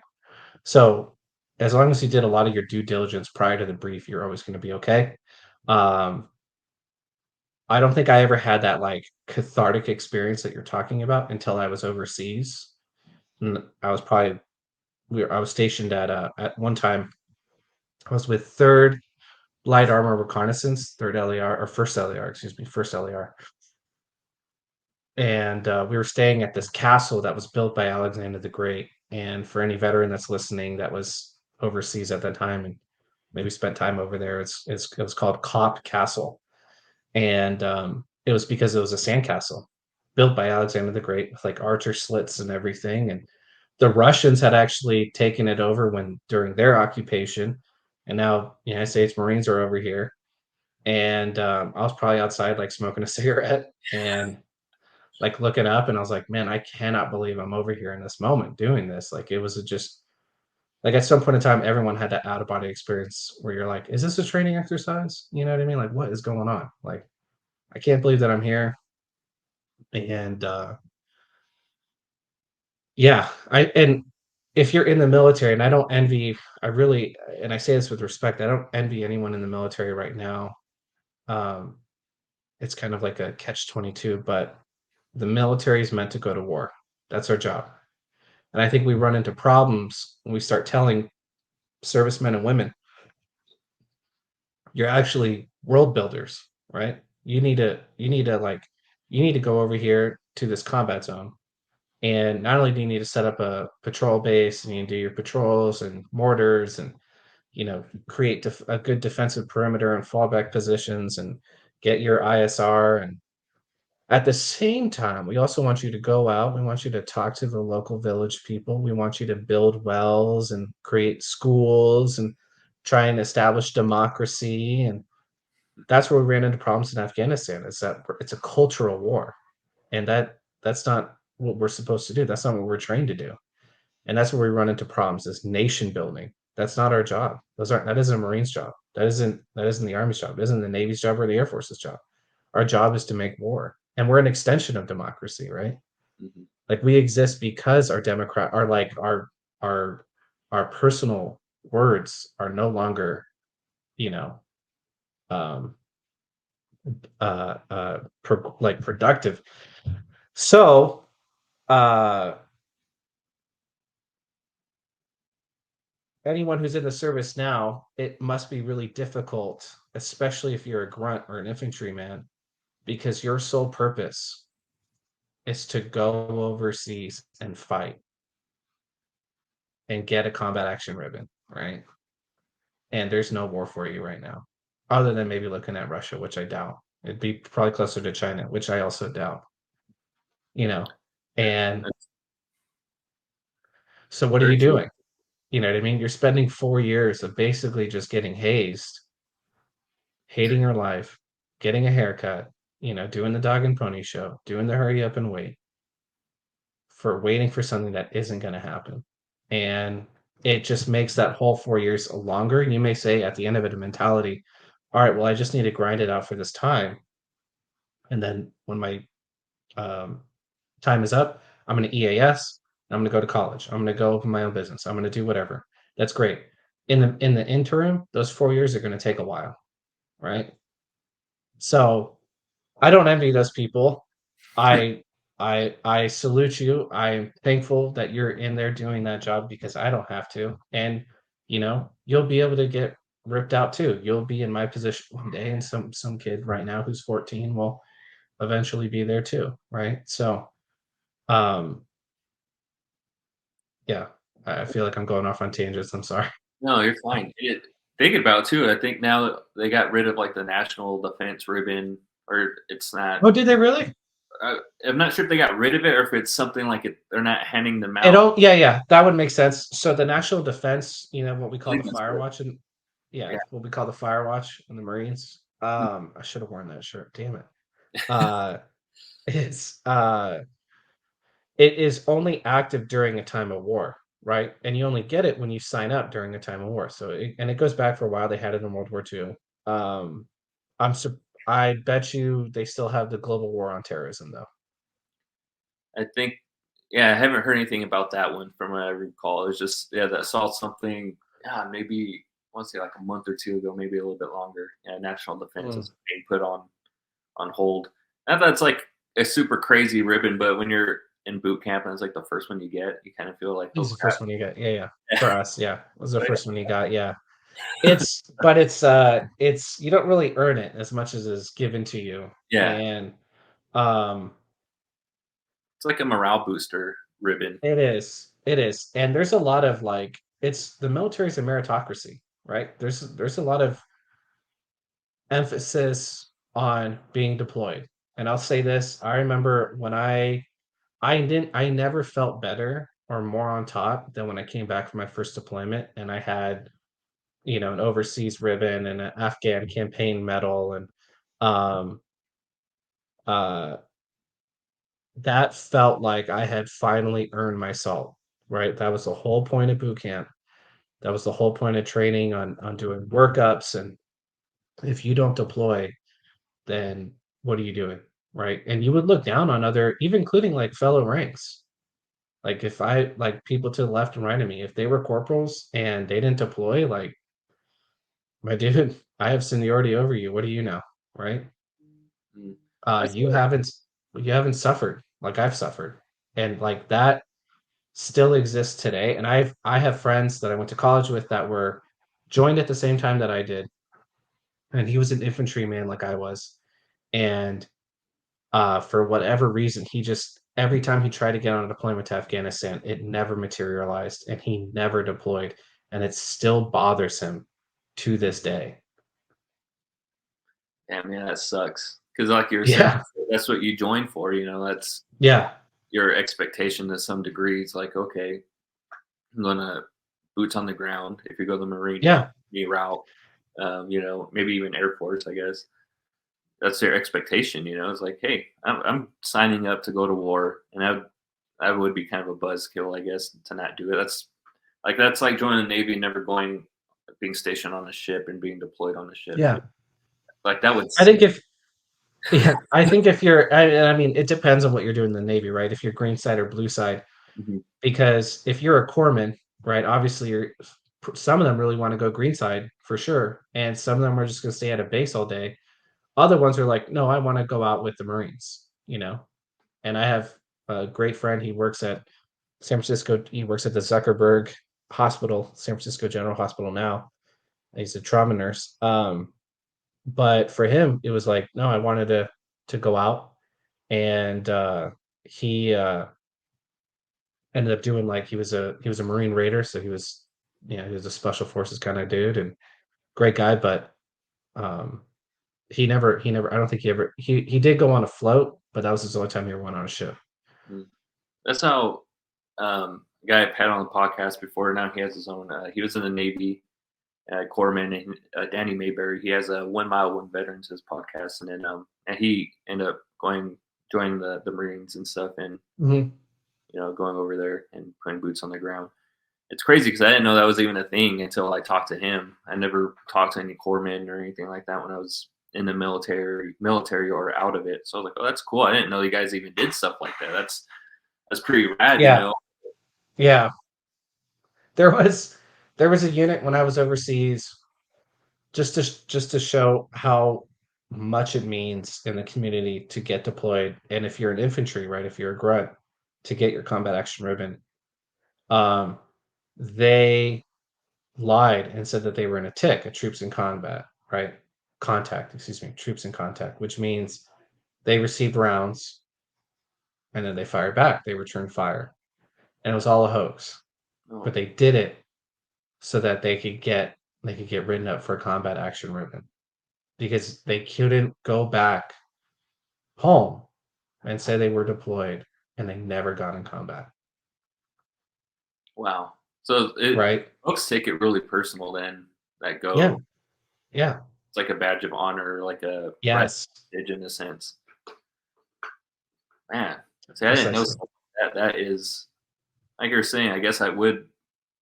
So as long as you did a lot of your due diligence prior to the brief, you're always going to be okay. Um, I don't think I ever had that like cathartic experience that you're talking about until I was overseas. And I was probably I was stationed at one time. I was with Third Light Armor Reconnaissance, Third LER or First LER, excuse me, First LER, and we were staying at this castle that was built by Alexander the Great. And for any veteran that's listening that was overseas at that time and maybe spent time over there, it was called Cop Castle, and it was because it was a sandcastle built by Alexander the Great with like archer slits and everything. And the Russians had actually taken it over when during their occupation, and now United States Marines are over here. And I was probably outside like smoking a cigarette and like looking up, and I was like, man, I cannot believe I'm over here in this moment doing this. Like it was just like at some point in time, everyone had that out of body experience where you're like, is this a training exercise? You know what I mean? Like, what is going on? Like, I can't believe that I'm here. And yeah, and if you're in the military, and I don't envy, I really, and I say this with respect, I don't envy anyone in the military right now. Um, it's kind of like a catch 22, but the military is meant to go to war. That's our job. And I think we run into problems when we start telling servicemen and women, you're actually world builders, right? You need to go over here to this combat zone. And not only do you need to set up a patrol base and you do your patrols and mortars and create a good defensive perimeter and fallback positions and get your ISR. And at the same time, we also want you to go out. We want you to talk to the local village people. We want you to build wells and create schools and try and establish democracy. And that's where we ran into problems in Afghanistan, is that it's a cultural war. And that's not what we're supposed to do. That's not what we're trained to do. And that's where we run into problems, is nation building. That's not our job. That isn't a Marine's job. That isn't the Army's job. It isn't the Navy's job or the Air Force's job. Our job is to make war. And we're an extension of democracy, right? Mhm. Like we exist because our our personal words are no longer, you know, um like productive. So uh anyone who's in the service now, it must be really difficult, especially if you're a grunt or an infantryman, because your sole purpose is to go overseas and fight and get a combat action ribbon, right? And there's no war for you right now, other than maybe looking at Russia, which I doubt. It'd be probably closer to China, which I also doubt. You know, and That's so what are very you true. doing? You know what I mean? You're spending 4 years of basically just getting hazed, hating your life, getting a haircut, doing the dog and pony show, doing the hurry up and wait, for waiting for something that isn't going to happen. And it just makes that whole 4 years longer. You may say at the end of it, a mentality, all right, well, I just need to grind it out for this time. And then when my um, time is up, I'm going to EAS. I'm going to go to college. I'm going to go open my own business. I'm going to do whatever. That's great. In the interim, those 4 years are going to take a while, right? So I don't envy those people. I I salute you. I'm thankful that you're in there doing that job because I don't have to. And you'll be able to get ripped out too. You'll be in my position one day, and some kid right now who's 14 will eventually be there too, right? So Um, yeah, I feel like I'm going off on tangents. I'm sorry. No, you're fine. Thinking about it too, I think now that they got rid of like the national defense ribbon, or it's not. Oh, did they really? I'm not sure if they got rid of it or if it's something like they're not handing them It out. don't. Yeah, yeah, that would make sense. So the national defense, what we I call think the that's fire good. watch, and yeah, Yeah. what we call the fire watch in the Marines. Mm. I should have worn that shirt. Damn it. Uh, it's it is only active during a time of war, right? And you only get it when you sign up during a time of war. So it goes back for a while. They had it in World War II. Um, I bet you they still have the global war on terrorism though. I think, yeah, I haven't heard anything about that one from what I recall. It was just, yeah, that saw something, yeah, maybe, I want to say like a month or two ago, maybe a little bit longer. Yeah, national defense Mm. is being put on hold. Not that it's like a super crazy ribbon, but when you're in boot camp and it's like the first one you get, you kind of feel like, It oh was the first one you got. Yeah, yeah. For us, yeah. It was the crap. first one you got, yeah. It's you don't really earn it as much as is given to you. Yeah, And um it's like a morale booster ribbon. it is. It is. And there's a lot of like it's the military's a meritocracy, right? There's a lot of emphasis on being deployed. And I'll say this, I remember when I never felt better or more on top than when I came back from my first deployment and I had, an overseas ribbon and an Afghan campaign medal and um uh that felt like I had finally earned my salt, right? That was the whole point of boot camp. That was the whole point of training on doing workups. And if you don't deploy, then what are you doing? Right. And you would look down on other, even including like fellow ranks. Like if I like people to the left and right of me, if they were corporals and they didn't deploy, like my dude, I have seniority over you. What do you know? Right. Mm. Uh That's you good. haven't you haven't suffered like I've suffered. And like that still exists today. And I have friends that I went to college with that were joined at the same time that I did. And he was an infantryman like I was. And for whatever reason, he just every time he tried to get on a deployment to Afghanistan, it never materialized and he never deployed. And it still bothers him to this day. Damn, yeah, that sucks. Because like you were saying, Yeah. that's what you joined for. That's Yeah. your expectation to some degree. It's like, okay, I'm gonna boots on the ground. If you go the Marine Yeah. route, maybe even Air Force, I guess that's their expectation. It's like, hey, I'm signing up to go to war, and that would be kind of a buzzkill, I guess, to not do it. That's like joining the Navy and never being stationed on a ship and being deployed on a ship. Yeah. Like that would I suck. think if Yeah, I think if you're I mean, it depends on what you're doing in the Navy, right? If you're green side or blue side, Mhm. because if you're a corpsman, right, obviously some of them really want to go green side for sure, and some of them are just going to stay at a base all day. Other ones are like, no, I want to go out with the Marines, And I have a great friend. He works at San Francisco. He works at the Zuckerberg Hospital, San Francisco General Hospital now. He's a trauma nurse. But for him, it was like, no, I wanted to go out, and he ended up doing like he was a Marine Raider, so he was a special forces kind of dude and great guy, but um, he never I don't think he did go on a float, but that was his only time he ever went on a ship. Mm. That's how a guy I've had on the podcast before. Now he has his own. He was in the Navy, corpsman, and Danny Mayberry. He has a 1 Mile One Veterans his podcast, and then and he ended up joining the Marines and stuff, and Mhm. going over there and putting boots on the ground. It's crazy because I didn't know that was even a thing until I talked to him. I never talked to any corpsmen or anything like that when I was in the military or out of it. So I was like, oh, that's cool. I didn't know you guys even did stuff like that. That's pretty rad. Yeah, yeah. There was there was a unit when I was overseas just to show how much it means in the community to get deployed, and if you're an infantry, right, if you're a grunt, to get your combat action ribbon. Um, they lied and said that they were in a TIC, a troops in combat, right? Contact, excuse me, troops in contact, which means they received rounds and then they fired back. They returned fire, and it was all a hoax. Oh, But they did it so that they could get written up for combat action ribbon because they couldn't go back home and say they were deployed and they never got in combat. wow. So Right? folks take it really personal then. That go. Yeah. Yeah. It's like a badge of honor, like a Yes. prestige in a sense. Man, see, I didn't know Precisely. that. That is, like you're saying. I guess I would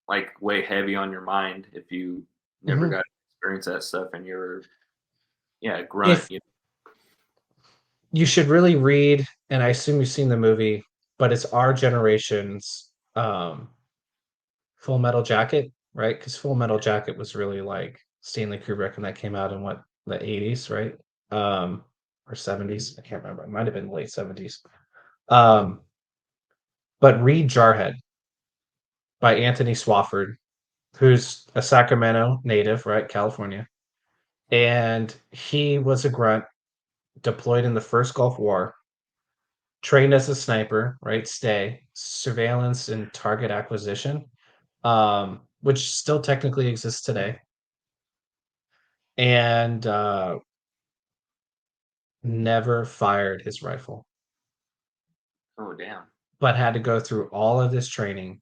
like weigh heavy on your mind if you never Mhm. got to experience that stuff and you're, a grunt. If you should really read, and I assume you've seen the movie, but it's our generation's Full Metal Jacket, right? Because Full Metal Jacket was really like Stanley Kubrick, and that came out in what, the 80s, right? Or 70s. I can't remember. It might have been late 70s. But read Jarhead by Anthony Swafford, who's a Sacramento native, right? California. And he was a grunt deployed in the first Gulf War, trained as a sniper, right? Stay, surveillance and target acquisition, which still technically exists today. And never fired his rifle, Oh damn. but had to go through all of this training,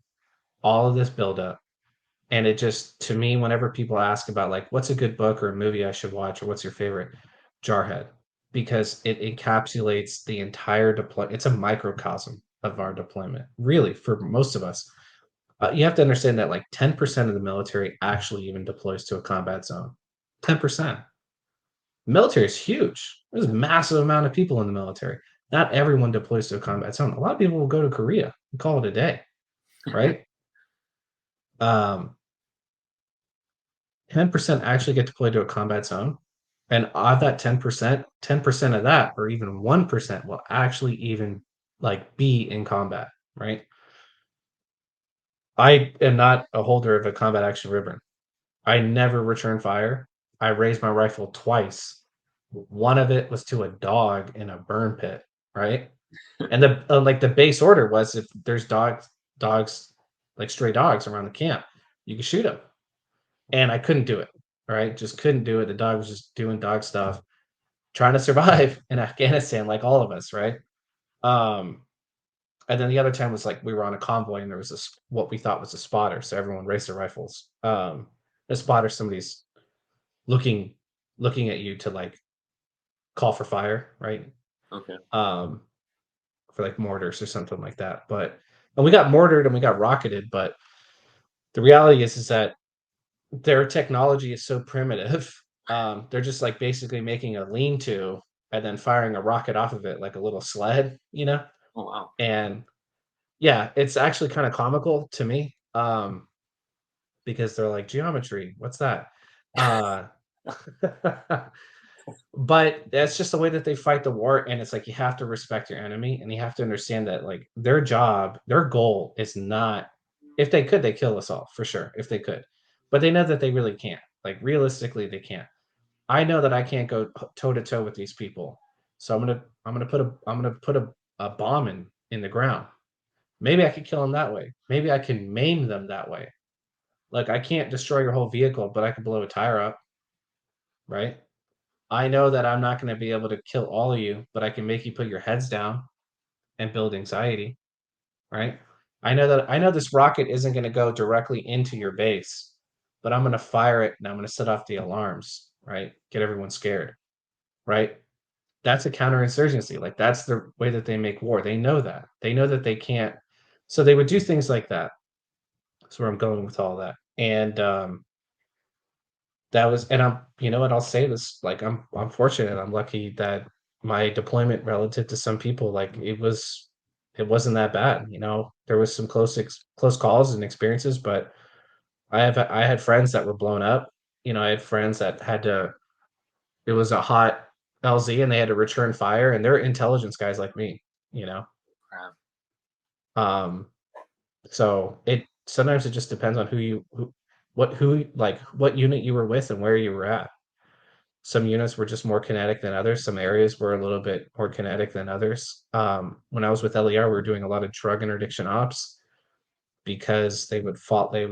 all of this buildup. And it just, to me, whenever people ask about like, what's a good book or a movie I should watch or what's your favorite, Jarhead, because it encapsulates the entire deployment. It's a microcosm of our deployment, really, for most of us. You have to understand that like 10% of the military actually even deploys to a combat zone. 10%. Military is huge. There's a massive amount of people in the military. Not everyone deploys to a combat zone. A lot of people will go to Korea and call it a day, right? 10% actually get deployed to a combat zone. And of that 10%, 10% of that, or even 1%, will actually even like be in combat, right? I am not a holder of a combat action ribbon. I never return fire. I raised my rifle twice. One of it was to a dog in a burn pit, right? And the like the base order was if there's dogs like stray dogs around the camp, you can shoot them. And I couldn't do it. Right? Just couldn't do it. The dog was just doing dog stuff, trying to survive in Afghanistan, like all of us, right? Um, and then the other time was like we were on a convoy and there was this what we thought was a spotter, so everyone raised their rifles. A spotter, somebody's looking looking at you to like call for fire, right? Okay. For like mortars or something like that. But and we got mortared and we got rocketed, but the reality is that their technology is so primitive. They're just like basically making a lean-to and then firing a rocket off of it like a little sled, you know? Oh wow. And yeah, it's actually kind of comical to me. Because they're like geometry, what's that? Uh but that's just the way that they fight the war, and it's like you have to respect your enemy and you have to understand that like their job, their goal is not, if they could they kill us all for sure if they could, but they know that they really can't, like realistically they can't. I know that I can't go toe to toe with these people, so I'm gonna put a bomb in the ground. Maybe I could kill them that way, maybe I can maim them that way. Like I can't destroy your whole vehicle, but I could blow a tire up, right? I know that I'm not going to be able to kill all of you, but I can make you put your heads down and build anxiety, right? I know this rocket isn't going to go directly into your base, but I'm going to fire it and I'm going to set off the alarms, right? Get everyone scared, right? That's a counterinsurgency. Like that's the way that they make war. They know that. They know that they can't. So they would do things like that. That's where I'm going with all that. And that was, and I'm, you know what, I'll say this, like I'm fortunate, I'm lucky that my deployment relative to some people, like it wasn't that bad, you know. There was some close calls and experiences, but I had friends that were blown up. You know, I had friends that had to, it was a hot LZ and they had to return fire, and they're intelligence guys like me, you know. Crap. Um so it sometimes it just depends on who like what unit you were with and where you were at. Some units were just more kinetic than others. Some areas were a little bit more kinetic than others. When I was with LER, we were doing a lot of drug interdiction ops because they would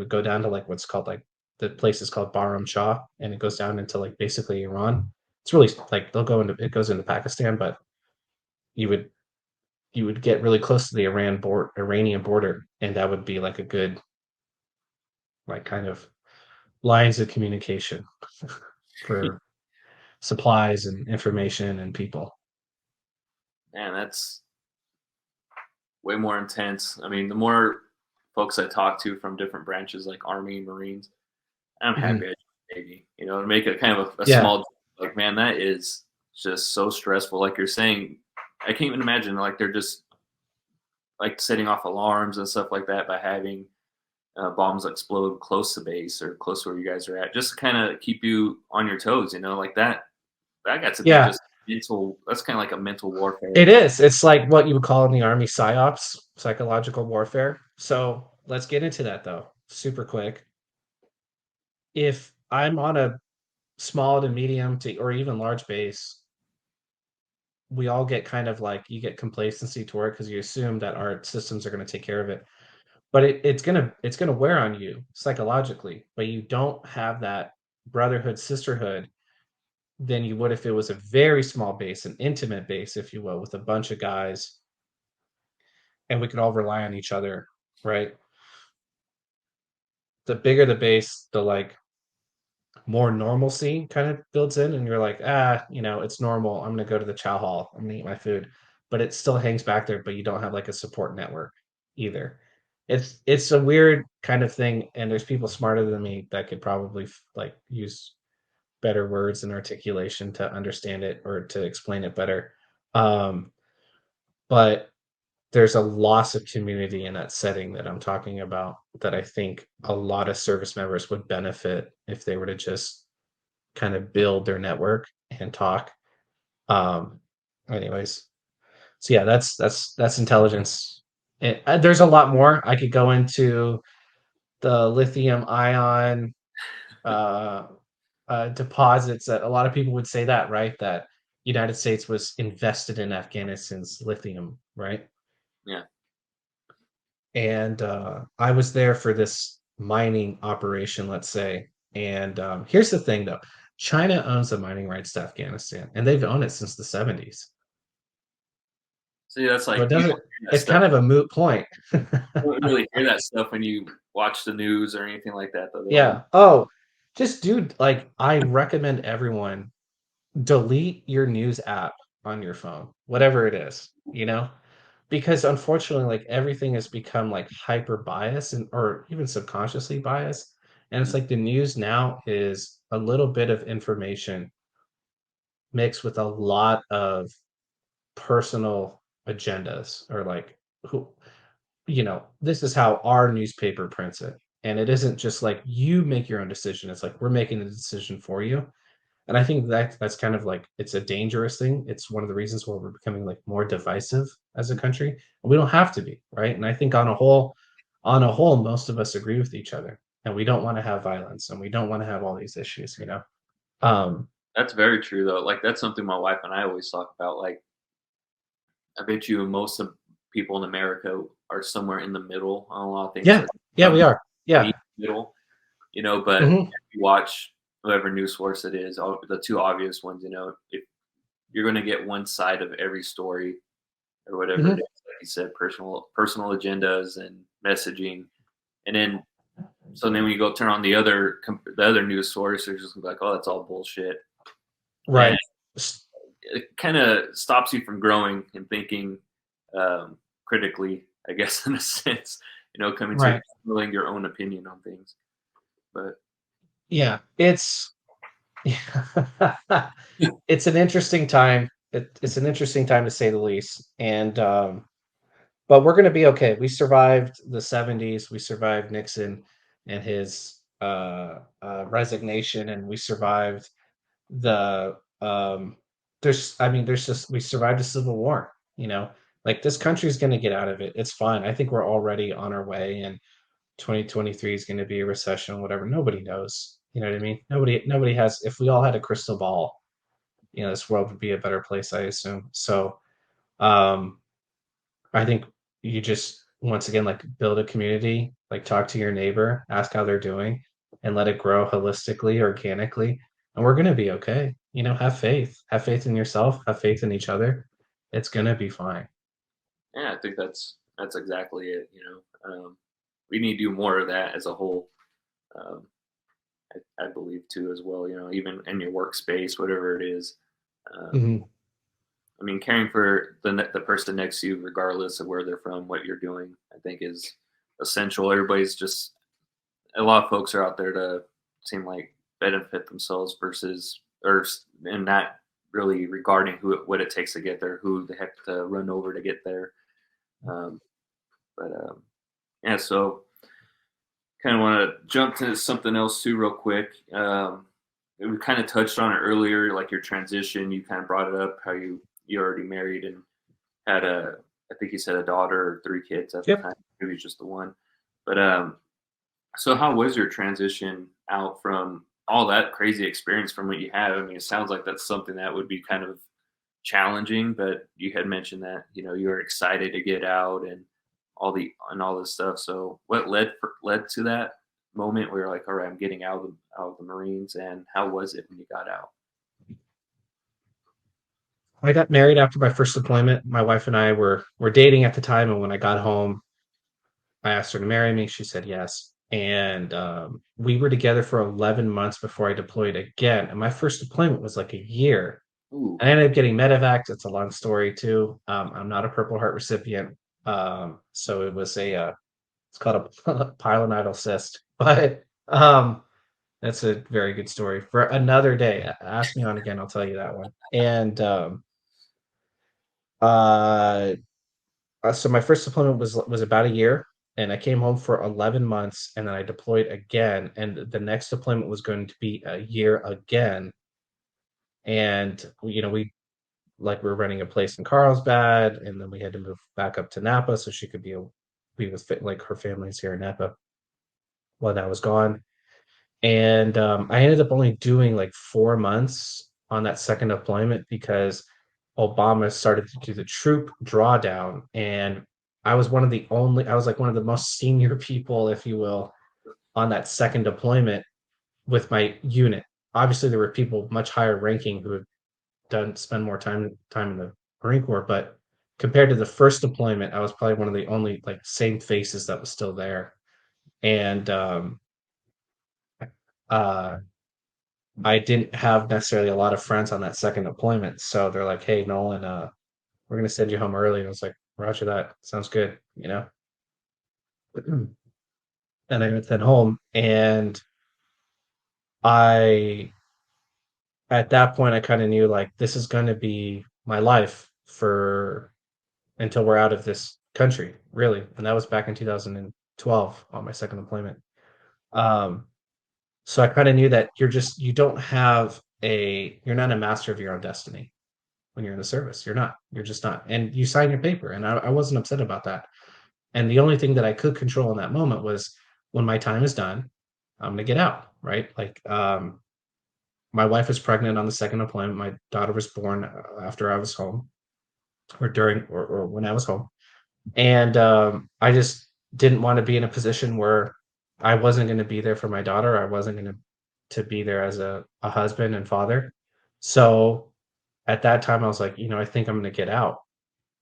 go down to like what's called like the place is called Baram Shah, and it goes down into like basically Iran. It's really like it goes into Pakistan, but you would you would get really close to the Iranian border, and that would be like a good like kind of lines of communication for supplies and information and people. Man, that's way more intense. I mean, the more folks I talk to from different branches like Army, Marines, I'm happy I joined the Navy. You know, to make it kind of a Yeah. small, like, man, that is just so stressful. Like you're saying, I can't even imagine, like, they're just like setting off alarms and stuff like that by having bombs explode close to base or close to where you guys are at, just to kind of keep you on your toes. You know, like that got to be Yeah. just mental. That's kind of like a mental warfare. It is. It's like what you would call in the Army psyops, psychological warfare. So let's get into that though, super quick. If I'm on a small to medium to or even large base, we all get kind of like you get complacency toward it because you assume that our systems are going to take care of it. But it's gonna wear on you psychologically. But you don't have that brotherhood, sisterhood than you would if it was a very small base, an intimate base, if you will, with a bunch of guys, and we could all rely on each other, right? The bigger the base, the like more normalcy kind of builds in, and you're like, it's normal. I'm gonna go to the chow hall. I'm gonna eat my food, but it still hangs back there. But you don't have like a support network either. It's a weird kind of thing, and there's people smarter than me that could probably like use better words and articulation to understand it or to explain it better. Um, but there's a loss of community in that setting that I'm talking about that I think a lot of service members would benefit if they were to just kind of build their network and talk. Um, anyways, so yeah, that's intelligence. And, there's a lot more I could go into the lithium ion uh, deposits that a lot of people would say that, right? That United States was invested in Afghanistan's lithium, right? Yeah. And I was there for this mining operation, let's say. And here's the thing, though: China owns the mining rights to Afghanistan, and they've owned it since the 70s. See, that's So like it you don't doesn't. hear that It's stuff. kind of a moot point. You don't really hear that stuff when you watch the news or anything like that. Though they don't. Yeah. Oh, just dude, like I recommend everyone delete your news app on your phone, whatever it is, because unfortunately, like everything has become like hyper biased and or even subconsciously biased. And it's Mhm. like the news now is a little bit of information mixed with a lot of personal agendas or like who this is how our newspaper prints it. And it isn't just like you make your own decision. It's like we're making the decision for you. And I think that's kind of like it's a dangerous thing. It's one of the reasons why we're becoming like more divisive as a country. And we don't have to be, right? And I think on a whole, most of us agree with each other. And we don't want to have violence and we don't want to have all these issues. Um, That's very true, though. Like that's something my wife and I always talk about. Like I bet you most of people in America are somewhere in the middle on a lot of things. yeah, Like yeah, some we are. Yeah. meet middle, but Hmm. if you watch whatever news source it is, the two obvious ones, if you're going to get one side of every story or whatever it Hmm. is, like you said, personal agendas and messaging, and then so then when you go turn on the other news source, they're just like, oh, that's all bullshit, and Right. it kind of stops you from growing and thinking critically, I guess, in a sense, coming to Right. formulating your own opinion on things. But Yeah. It's an interesting time. It's an interesting time to say the least. And but we're gonna be okay. We survived the 70s. We survived Nixon and his resignation, and we survived the there's just we survived a civil war. Like this country's gonna get out of it. It's fine. I think we're already on our way, and 2023 is going to be a recession, whatever. Nobody knows. You know what I mean? Nobody has. If we all had a crystal ball, this world would be a better place, I assume. So um, I think you just once again like build a community, like talk to your neighbor, ask how they're doing, and let it grow holistically, organically, and we're gonna be okay. Have faith in yourself, have faith in each other. It's gonna be fine. Yeah, I think that's exactly it. We need to do more of that as a whole. Um, I believe too as well. Even in your workspace, whatever it is. Um, Mhm. I mean, caring for the person next to you, regardless of where they're from, what you're doing, I think is essential. Everybody's just a lot of folks are out there to seem like benefit themselves versus and not really regarding what it takes to get there, who they have to run over to get there. Um, but yeah, so kind of want to jump to something else too, real quick. We kind of touched on it earlier, like your transition. You kind of brought it up how you already married and had I think you said a daughter or 3 kids at the Yep. time, maybe just the one. But so how was your transition out from all that crazy experience from what you had? I mean, it sounds like that's something that would be kind of challenging, but you had mentioned that, you were excited to get out and all this stuff. So what led to that moment where you're like, all right, I'm getting out of the Marines, and how was it when you got out? I got married after my first deployment. My wife and I were dating at the time, and when I got home, I asked her to marry me. She said yes. And we were together for 11 months before I deployed again. And my first deployment was like a year. Ooh, I ended up getting medevac. It's a long story too. I'm not a Purple Heart recipient. So it was it's called a pilonidal cyst. But that's a very good story for another day. Ask me on again. I'll tell you that one. And uh, so my first deployment was about a year, and I came home for 11 months, and then I deployed again, and the next deployment was going to be a year again. And we like we were renting a place in Carlsbad, and then we had to move back up to Napa so she could be with like her family's here in Napa while I was gone. And I ended up only doing like 4 months on that second deployment because Obama started to do the troop drawdown, and I was like one of the most senior people, if you will, on that second deployment with my unit. Obviously, there were people much higher ranking who had done spend more time in the Marine Corps, but compared to the first deployment, I was probably one of the only like same faces that was still there. And uh I didn't have necessarily a lot of friends on that second deployment. So they're like, "Hey, Nolan, we're gonna send you home early." And I was like, "Roger that. Sounds good." And I went then home, and I at that point I kind of knew like this is going to be my life for until we're out of this country, really. And that was back in 2012 on my second deployment. Um, so I kind of knew that you don't have you're not a master of your own destiny when you're in the service. You're not. You're just not. And you sign your paper, and I wasn't upset about that. And the only thing that I could control in that moment was when my time is done, I'm gonna get out, right? Like, my wife was pregnant on the second deployment. My daughter was born after I was home, or during, or when I was home, and I just didn't want to be in a position where I wasn't going to be there for my daughter. I wasn't going to be there as a husband and father. So at that time, I was like, I think I'm going to get out.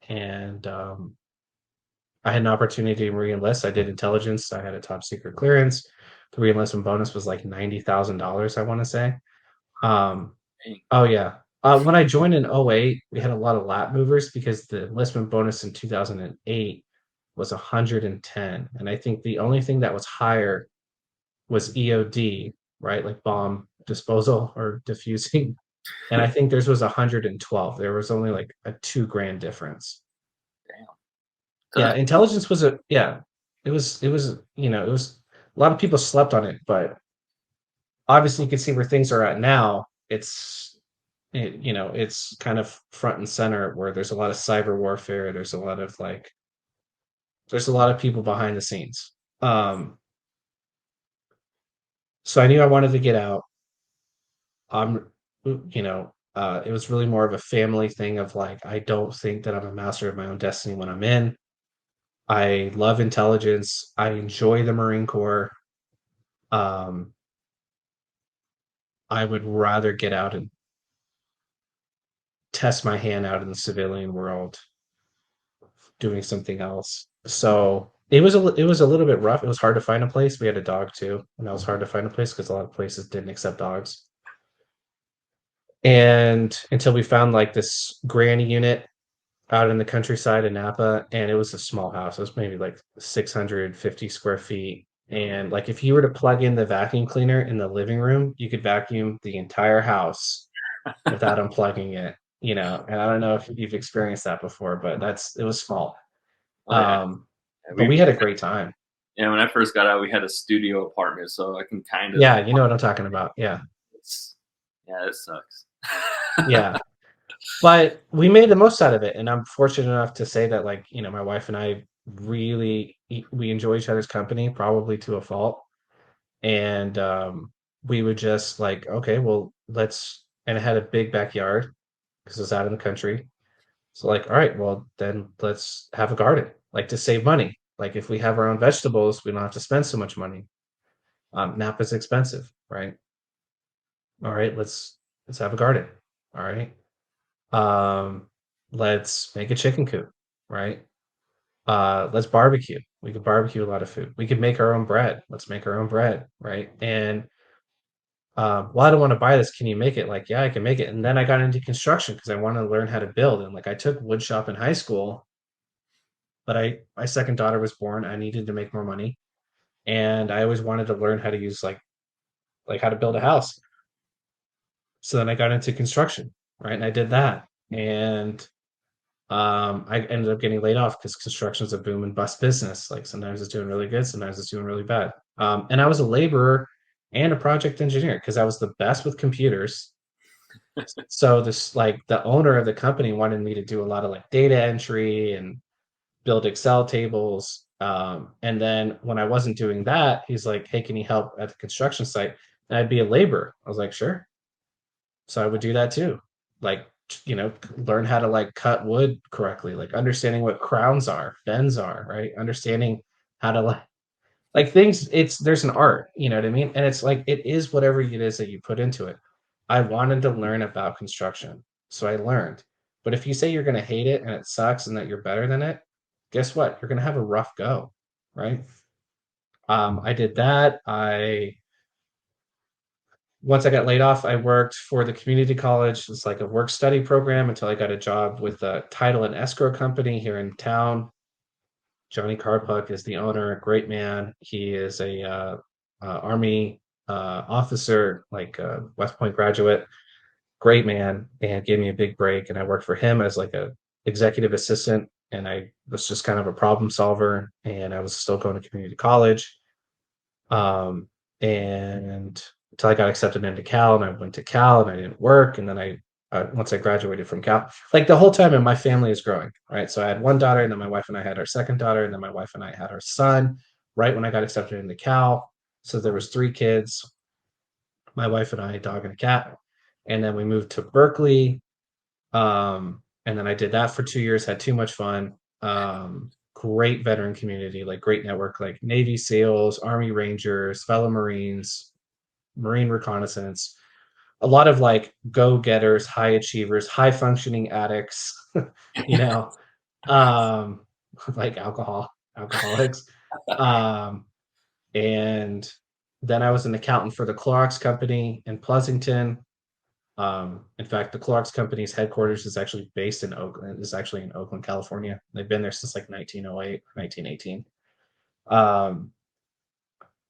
And I had an opportunity to re-enlist. I did intelligence. I had a top secret clearance. The re-enlistment bonus was like $90,000, I want to say. Um, dang. oh yeah. When I joined in '08, we had a lot of lat movers because the enlistment bonus in 2008 was 110. And I think the only thing that was higher was EOD, right? Like bomb disposal or diffusing. And I think theirs was 112. There was only like a 2 grand difference. Damn. So Yeah, that's intelligence was it was a lot of people slept on it, but obviously you can see where things are at now. It's kind of front and center where there's a lot of cyber warfare. There's a lot of people behind the scenes. Um, so I knew I wanted to get out. I'm, It was really more of a family thing of like, I don't think that I'm a master of my own destiny when I'm in. I love intelligence. I enjoy the Marine Corps. Um, I would rather get out and test my hand out in the civilian world doing something else. So it was a little bit rough. It was hard to find a place. We had a dog too, and that was hard to find a place because a lot of places didn't accept dogs. And until we found like this granny unit out in the countryside in Napa, and it was a small house. It was maybe like 650 square feet. And like if you were to plug in the vacuum cleaner in the living room, you could vacuum the entire house without unplugging it, you know. And I don't know if you've experienced that before, but it was small. Oh yeah. But we had a great time. Yeah, when I first got out, we had a studio apartment, so I can kind of. Yeah, you know what I'm talking about. Yeah. Yeah, it sucks. Yeah. But we made the most out of it, and I'm fortunate enough to say that, like, you know, my wife and I really we enjoy each other's company, probably to a fault. And we would just like, okay, well, let's, and it had a big backyard because it was out in the country. So like, all right, well, then let's have a garden, like to save money. Like if we have our own vegetables, we don't have to spend so much money. Napa's expensive, right? All right, let's have a garden. All right. Um, let's make a chicken coop, right? Let's barbecue. We could barbecue a lot of food. We could make our own bread. Let's make our own bread, right? And well, I don't want to buy this. Can you make it? Like, yeah, I can make it. And then I got into construction because I wanted to learn how to build. And like, I took wood shop in high school, but my second daughter was born. I needed to make more money, and I always wanted to learn how to use like how to build a house. So then I got into construction, right? And I did that, and I ended up getting laid off because construction is a boom and bust business. Like sometimes it's doing really good, sometimes it's doing really bad. And I was a laborer and a project engineer because I was the best with computers. So this like the owner of the company wanted me to do a lot of like data entry and build Excel tables. And then when I wasn't doing that, he's like, "Hey, can you help at the construction site?" And I'd be a laborer. I was like, "Sure." So I would do that too. Like, you know, learn how to like cut wood correctly, like understanding what crowns are, bends are, right? Understanding how to like things, it's there's an art, you know what I mean? And it's like it is whatever it is that you put into it. I wanted to learn about construction. So I learned. But if you say you're gonna hate it and it sucks and that you're better than it, guess what? You're gonna have a rough go, right? I did that. I Once I got laid off, I worked for the community college. It's like a work study program until I got a job with a title and escrow company here in town. Johnny Carpuck is the owner, great man. He is a army officer, like a West Point graduate, great man, and gave me a big break. And I worked for him as like a executive assistant, and I was just kind of a problem solver. And I was still going to community college. And until I got accepted into Cal, and I went to Cal, and I didn't work, and then once I graduated from Cal, like the whole time, and my family is growing, right? So I had one daughter, and then my wife and I had our second daughter, and then my wife and I had our son, right when I got accepted into Cal. So there was three kids, my wife and I, a dog and a cat, and then we moved to Berkeley. And then I did that for 2 years, had too much fun. Great veteran community, like great network, like Navy SEALs, Army Rangers, fellow Marines, Marine reconnaissance, a lot of like go-getters, high achievers, high functioning addicts, you know, um, like alcoholics. Um, and then I was an accountant for the Clorox company in Pleasanton. In fact, the Clorox company's headquarters is actually based in Oakland, is actually in Oakland, California. They've been there since like 1908, 1918. Um,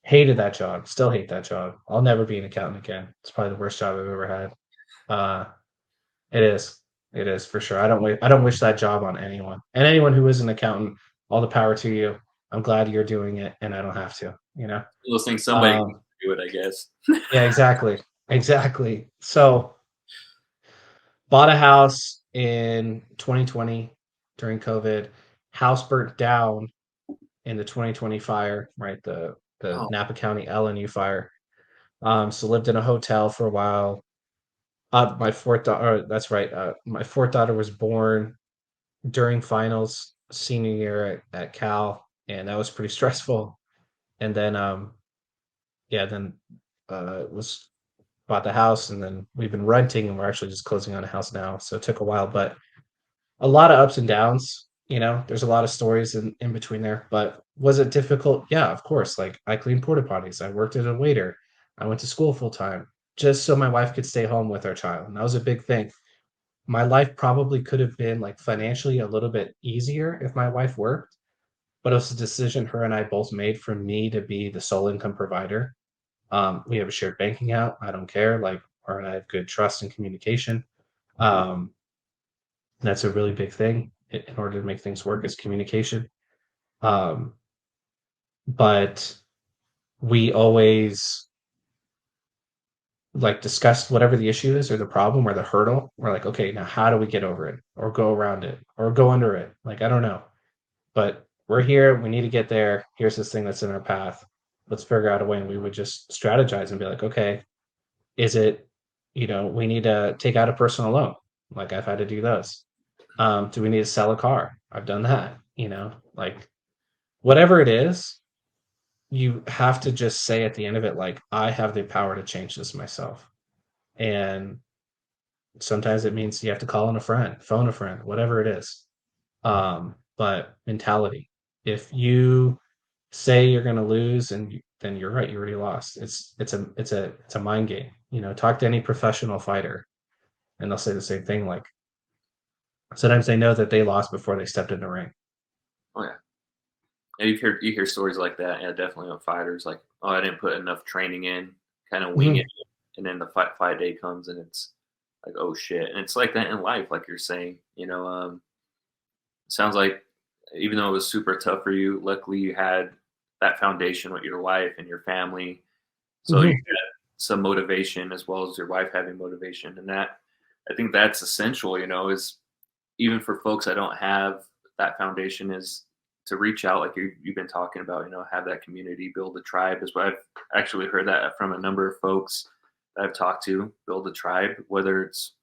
Hated that job, still hate that job. I'll never be an accountant again. It's probably the worst job I've ever had. Uh, it is. It is for sure. I don't wish that job on anyone. And anyone who is an accountant, all the power to you. I'm glad you're doing it and I don't have to, you know. Those things somebody Um, can do it, I guess. yeah, exactly. Exactly. So bought a house in 2020 during COVID. House burnt down in the 2020 fire, right? The Oh, Napa County LNU fire. So lived in a hotel for a while. My fourth daughter, that's right. My fourth daughter was born during finals senior year at Cal, and that was pretty stressful. And then, yeah, then was bought the house, and then we've been renting, and we're actually just closing on a house now. So it took a while, but a lot of ups and downs. There's a lot of stories in between there. But was it difficult? Yeah, of course. Like I cleaned porta potties. I worked as a waiter. I went to school full time just so my wife could stay home with our child. And that was a big thing. My life probably could have been like financially a little bit easier if my wife worked, but it was a decision her and I both made for me to be the sole income provider. We have a shared banking account. I don't care. Like her and I have good trust and communication. Um, that's a really big thing in order to make things work is communication. Um, but we always like discussed whatever the issue is or the problem or the hurdle. We're like, okay, now how do we get over it or go around it or go under it? Like, I don't know. But we're here. We need to get there. Here's this thing that's in our path. Let's figure out a way. And we would just strategize and be like, okay, is it, we need to take out a personal loan. Like I've had to do those. Do we need to sell a car? I've done that, like whatever it is, you have to just say at the end of it, like, I have the power to change this myself. And sometimes it means you have to call in a friend, phone a friend, whatever it is. But mentality, if you say you're going to lose then you're right, you already lost. It's a mind game. Talk to any professional fighter and they'll say the same thing. Like sometimes they know that they lost before they stepped in the ring. Oh yeah. And you hear stories like that, yeah, definitely on fighters, like, oh, I didn't put enough training in, kind of wing it, and then the fight day comes and it's like, oh shit. And it's like that in life, like you're saying, sounds like even though it was super tough for you, luckily you had that foundation with your wife and your family. So you had some motivation as well as your wife having motivation. And that, I think that's essential, is even for folks that don't have that foundation, is to reach out, like you've been talking about, have that community, build a tribe. Is what I've actually heard that from a number of folks that I've talked to. Build a tribe, whether it's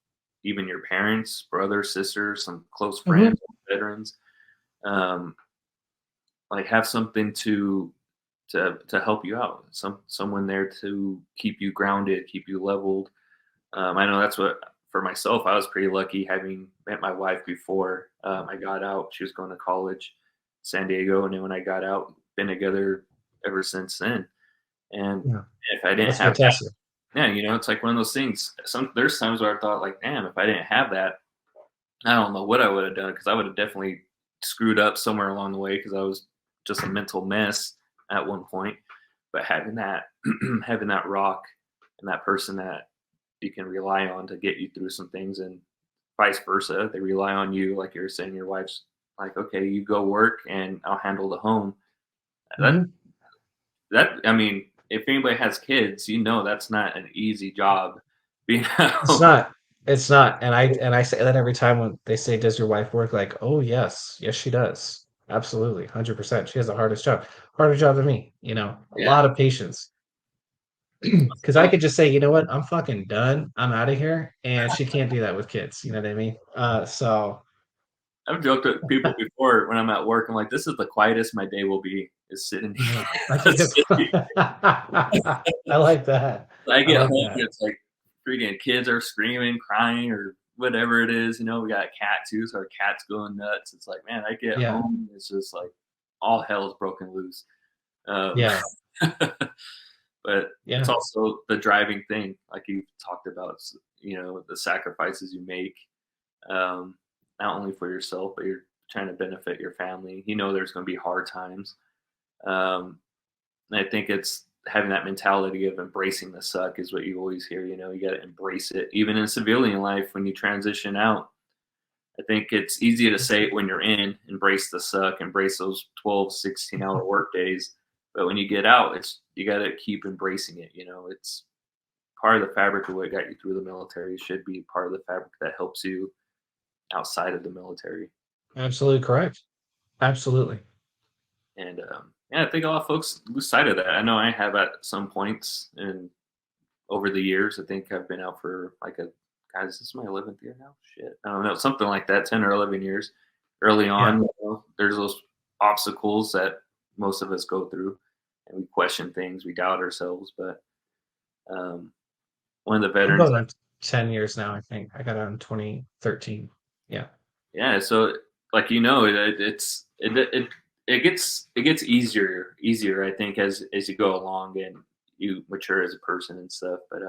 even your parents, brothers, sisters, some close friends, veterans. Like have something to help you out. Someone there to keep you grounded, keep you leveled. I know that's what for myself. I was pretty lucky having met my wife before I got out. She was going to college, San Diego, and then when I got out, been together ever since then. And if I didn't That's have fantastic. that, yeah, it's like one of those things. There's times where I thought, like, damn, if I didn't have that, I don't know what I would have done, because I would have definitely screwed up somewhere along the way because I was just a mental mess at one point. But having that, having that rock and that person that you can rely on to get you through some things, and vice versa, they rely on you, like you were saying, your wife's like, okay, you go work and I'll handle the home. That I mean, if anybody has kids, that's not an easy job. Being It's not. It's not. And I say that every time when they say, "Does your wife work?" Like, oh yes, yes she does. Absolutely, 100%. She has the hardest job, harder job than me. A lot of patience. Because I could just say, you know what, I'm fucking done. I'm out of here, and she can't do that with kids. You know what I mean? So I've joked with people before when I'm at work. I'm like, this is the quietest my day will be, is sitting here. I think it's. I like that. I I get like home that. and it's like freaking kids are screaming, crying, or whatever it is. We got a cat too, so our cat's going nuts. It's like, man, I get Yeah. home, it's just like all hell's broken loose. Yeah. But Yeah. it's also the driving thing, like you talked about. The sacrifices you make, not only for yourself, but you're trying to benefit your family. There's going to be hard times. And I think it's having that mentality of embracing the suck is what you always hear. You got to embrace it. Even in civilian life, when you transition out, I think it's easy to say it when you're in, embrace the suck, embrace those 12, 16-hour work days. But when you get out, you got to keep embracing it. It's part of the fabric of what got you through the military. It should be part of the fabric that helps you outside of the military. Absolutely correct. Absolutely. And I think a lot of folks lose sight of that. I know I have at some points, and over the years, I think I've been out for like a guys, this is my 11th year now. Shit, I don't know, something like that, 10 or 11 years. Early on, there's those obstacles that most of us go through, and we question things, we doubt ourselves. But one of the I'm veterans, going on 10 years now, I think. I got out in 2013. Yeah. yeah. So like it gets easier. I think as you go along and you mature as a person and stuff. But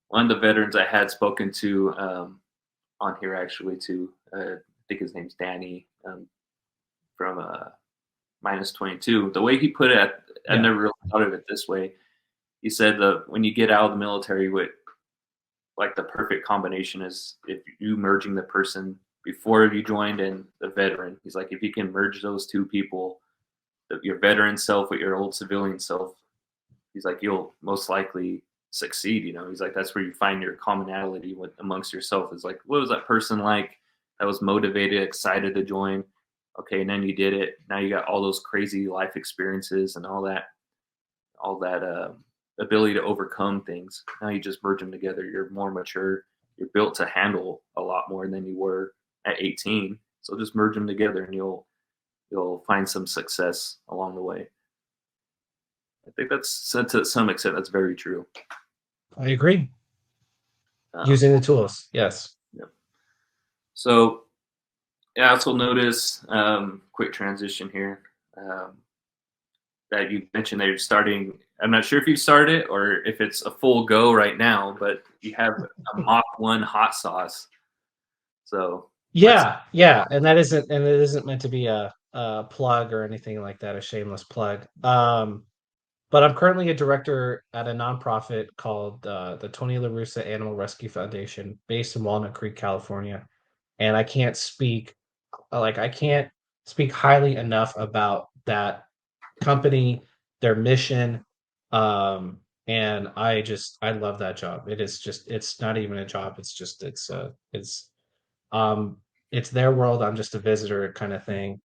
one of the veterans I had spoken to on here actually too. I think his name's Danny from minus 22. The way he put it, I Yeah. never really thought of it this way. He said that when you get out of the military, with like the perfect combination is if you merging the person before you joined and the veteran. He's like, if you can merge those two people, your veteran self with your old civilian self, he's like, you'll most likely succeed. He's like, that's where you find your commonality amongst yourself. Is like, what was that person like that was motivated, excited to join? Okay, and then you did it. Now you got all those crazy life experiences and all that ability to overcome things. Now you just merge them together. You're more mature. You're built to handle a lot more than you were at 18. So just merge them together, and you'll find some success along the way. I think that's, to some extent, that's very true. I agree. Using the tools, yes. Yep. So, I also notice, quick transition here, that you mentioned that you're starting. I'm not sure if you started or if it's a full go right now, but you have a Mach 1 hot sauce. So Yeah, and it isn't meant to be a plug or anything like that, a shameless plug. But I'm currently a director at a nonprofit called the Tony La Russa Animal Rescue Foundation, based in Walnut Creek, California. And I can't speak highly enough about that company, their mission, and I love that job. It's not even a job. It's their world. I'm just a visitor kind of thing,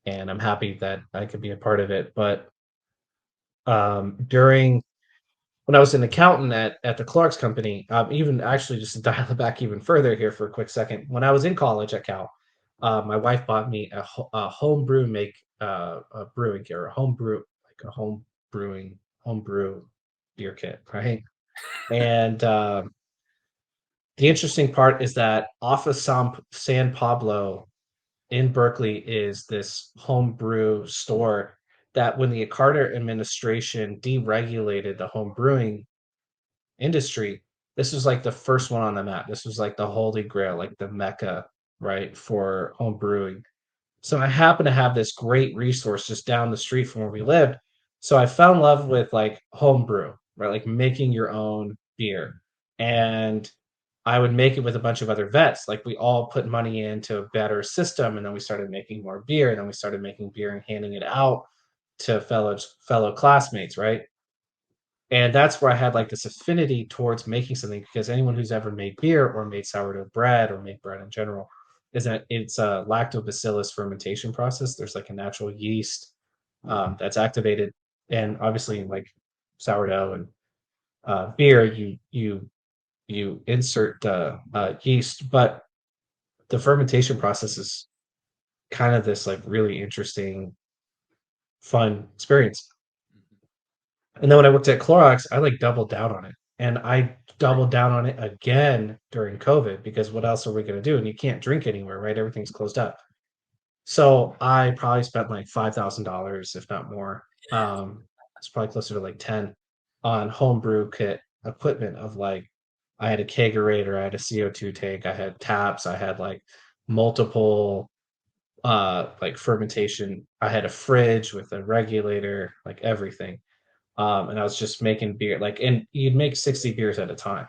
and I'm happy that I could be a part of it. But during when I was an accountant at the Clark's company, even actually just to dial it back even further here for a quick second, when I was in college at Cal, my wife bought me a home brew a brewing gear, or home brew beer kit, right? And the interesting part is that off of San Pablo in Berkeley is this home brew store that, when the Carter administration deregulated the home brewing industry, this was like the first one on the map. This was like the holy grail, like the mecca, right, for home brewing. So I happen to have this great resource just down the street from where we lived. So I fell in love with like home brew, right, like making your own beer. And I would make it with a bunch of other vets. Like, we all put money into a better system, and then we started making more beer, and then we started making beer and handing it out to fellow classmates, right? And that's where I had like this affinity towards making something, because anyone who's ever made beer or made sourdough bread or made bread in general is that it's a lactobacillus fermentation process. There's like a natural yeast that's activated, and obviously in like sourdough and beer, you insert the yeast, but the fermentation process is kind of this like really interesting, fun experience. And then when I worked at Clorox, I like doubled down on it. And I doubled down on it again during COVID, because what else are we going to do? And you can't drink anywhere, right? Everything's closed up. So I probably spent like $5,000, if not more. It's probably closer to like 10 on homebrew kit equipment of like, I had a kegerator, I had a CO2 tank, I had taps, I had like multiple like fermentation, I had a fridge with a regulator, like everything. And I was just making beer, like, and you'd make 60 beers at a time.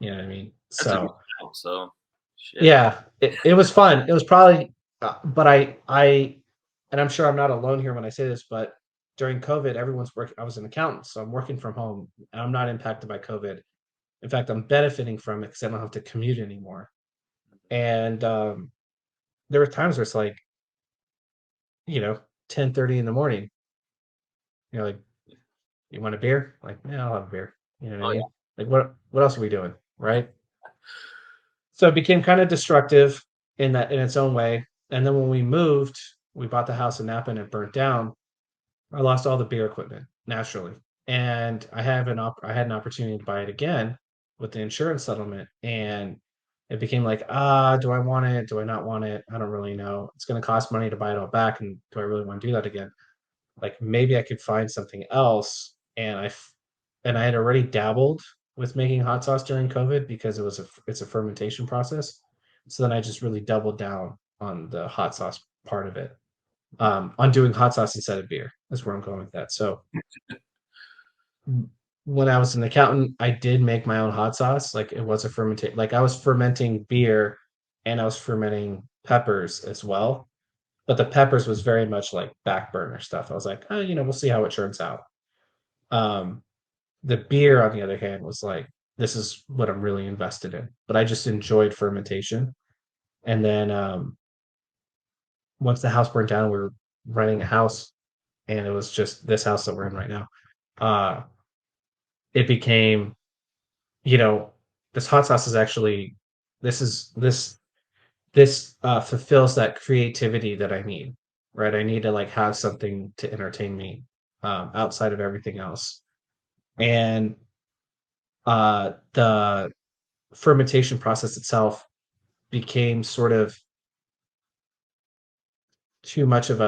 You know what I mean? that's a good So amount, so shit. yeah, it was fun. It was probably, but and I'm sure I'm not alone here when I say this, but during COVID, everyone's working. I was an accountant, so I'm working from home. And I'm not impacted by COVID. In fact, I'm benefiting from it because I don't have to commute anymore. And there were times where it's like, 10:30 in the morning. You're like, you want a beer? Like, yeah, I'll have a beer. You know what I Oh mean? Like, what else are we doing, right? So it became kind of destructive in its own way. And then when we moved, we bought the house in Napa and it burnt down. I lost all the beer equipment naturally, and I had an opportunity to buy it again with the insurance settlement, and it became like, do I want it? Do I not want it? I don't really know. It's going to cost money to buy it all back, and do I really want to do that again? Like maybe I could find something else, and I had already dabbled with making hot sauce during COVID because it's a fermentation process. So then I just really doubled down on the hot sauce part of it, on doing hot sauce instead of beer. That's where I'm going with that. So when I was an accountant, I did make my own hot sauce. Like it was a fermentation, like I was fermenting beer and I was fermenting peppers as well. But the peppers was very much like back burner stuff. I was like, oh, we'll see how it turns out. Um, the beer, on the other hand, was like, this is what I'm really invested in. But I just enjoyed fermentation. And then once the house burned down, we were renting a house, and it was just this house that we're in right now. Uh, it became, you know, this hot sauce is actually this is this fulfills that creativity that I need, right? I need to like have something to entertain me outside of everything else. And the fermentation process itself became sort of too much of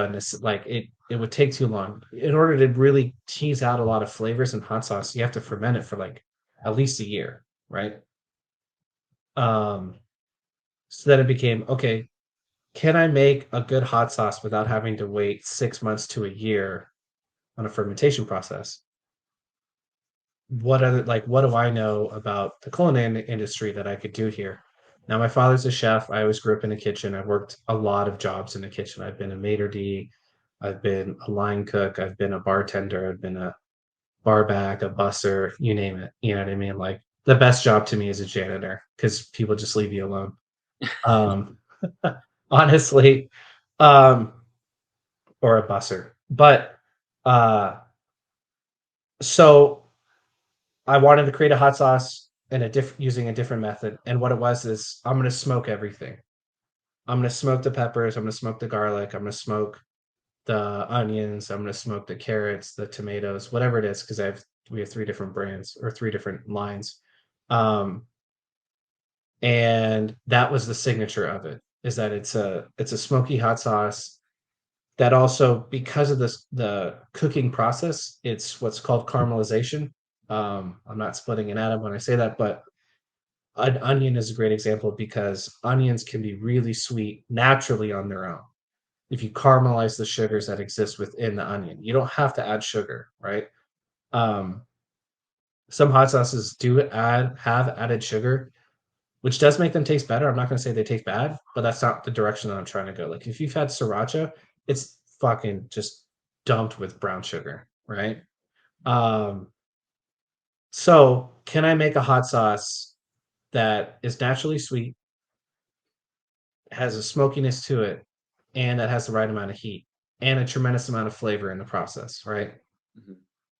like it would take too long. In order to really tease out a lot of flavors in hot sauce, you have to ferment it for like at least a year, right? Um, so then it became, okay, can I make a good hot sauce without having to wait 6 months to a year on a fermentation process? What do I know about the culinary industry that I could do here? Now, my father's a chef. I always grew up in the kitchen. I worked a lot of jobs in the kitchen. I've been a maitre d', I've been a line cook, I've been a bartender, I've been a bar back, a busser, you name it. You know what I mean? Like the best job to me is a janitor because people just leave you alone. Um, honestly, um, or a busser. But uh, so I wanted to create a hot sauce in using a different method. And what it was is I'm gonna smoke everything. I'm gonna smoke the peppers, I'm gonna smoke the garlic, I'm gonna smoke the onions, I'm gonna smoke the carrots, the tomatoes, whatever it is, because we have three different brands or three different lines. Um, and that was the signature of it, is that it's a smoky hot sauce that also, because of the cooking process, it's what's called caramelization. I'm not splitting an atom when I say that, but an onion is a great example because onions can be really sweet naturally on their own if you caramelize the sugars that exist within the onion. You don't have to add sugar, right? Um, some hot sauces do have added sugar, which does make them taste better. I'm not going to say they taste bad, but that's not the direction that I'm trying to go. Like if you've had sriracha, it's fucking just dumped with brown sugar, right? Um, so can I make a hot sauce that is naturally sweet, has a smokiness to it, and that has the right amount of heat and a tremendous amount of flavor in the process, right? Mhm.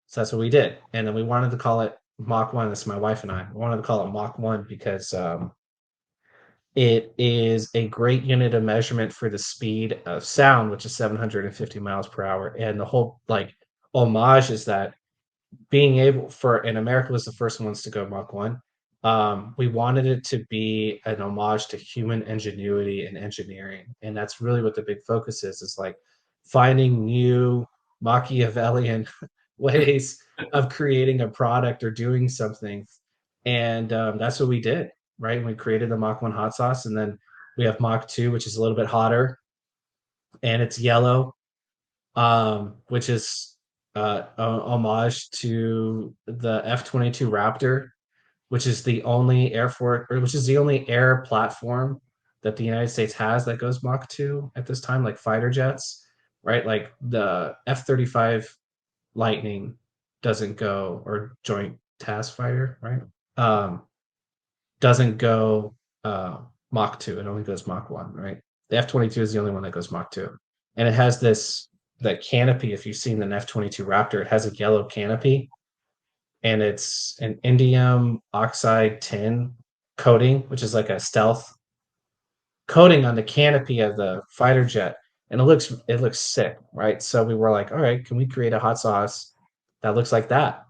So that's what we did. And then we wanted to call it Mach 1. This is my wife and I. We wanted to call it Mach 1 because it is a great unit of measurement for the speed of sound, which is 750 miles per hour. And the whole like homage is that being able for and America was the first ones to go Mach 1. We wanted it to be an homage to human ingenuity and engineering. And that's really what the big focus is like finding new Machiavellian ways of creating a product or doing something. And that's what we did, right? We created the Mach 1 hot sauce, and then we have Mach 2, which is a little bit hotter and it's yellow, which is a homage to the F-22 Raptor, which is the only Air Force, or which is the only air platform that the United States has that goes Mach 2 at this time, like fighter jets, right? Like the F-35 Lightning doesn't go, or Joint Task Fighter, right? Um, doesn't go Mach 2. It only goes Mach 1, right? The F-22 is the only one that goes Mach 2. And it has that canopy. If you've seen the F-22 Raptor, it has a yellow canopy, and it's an indium oxide tin coating, which is like a stealth coating on the canopy of the fighter jet, and it looks sick, right? So we were like, all right, can we create a hot sauce that looks like that?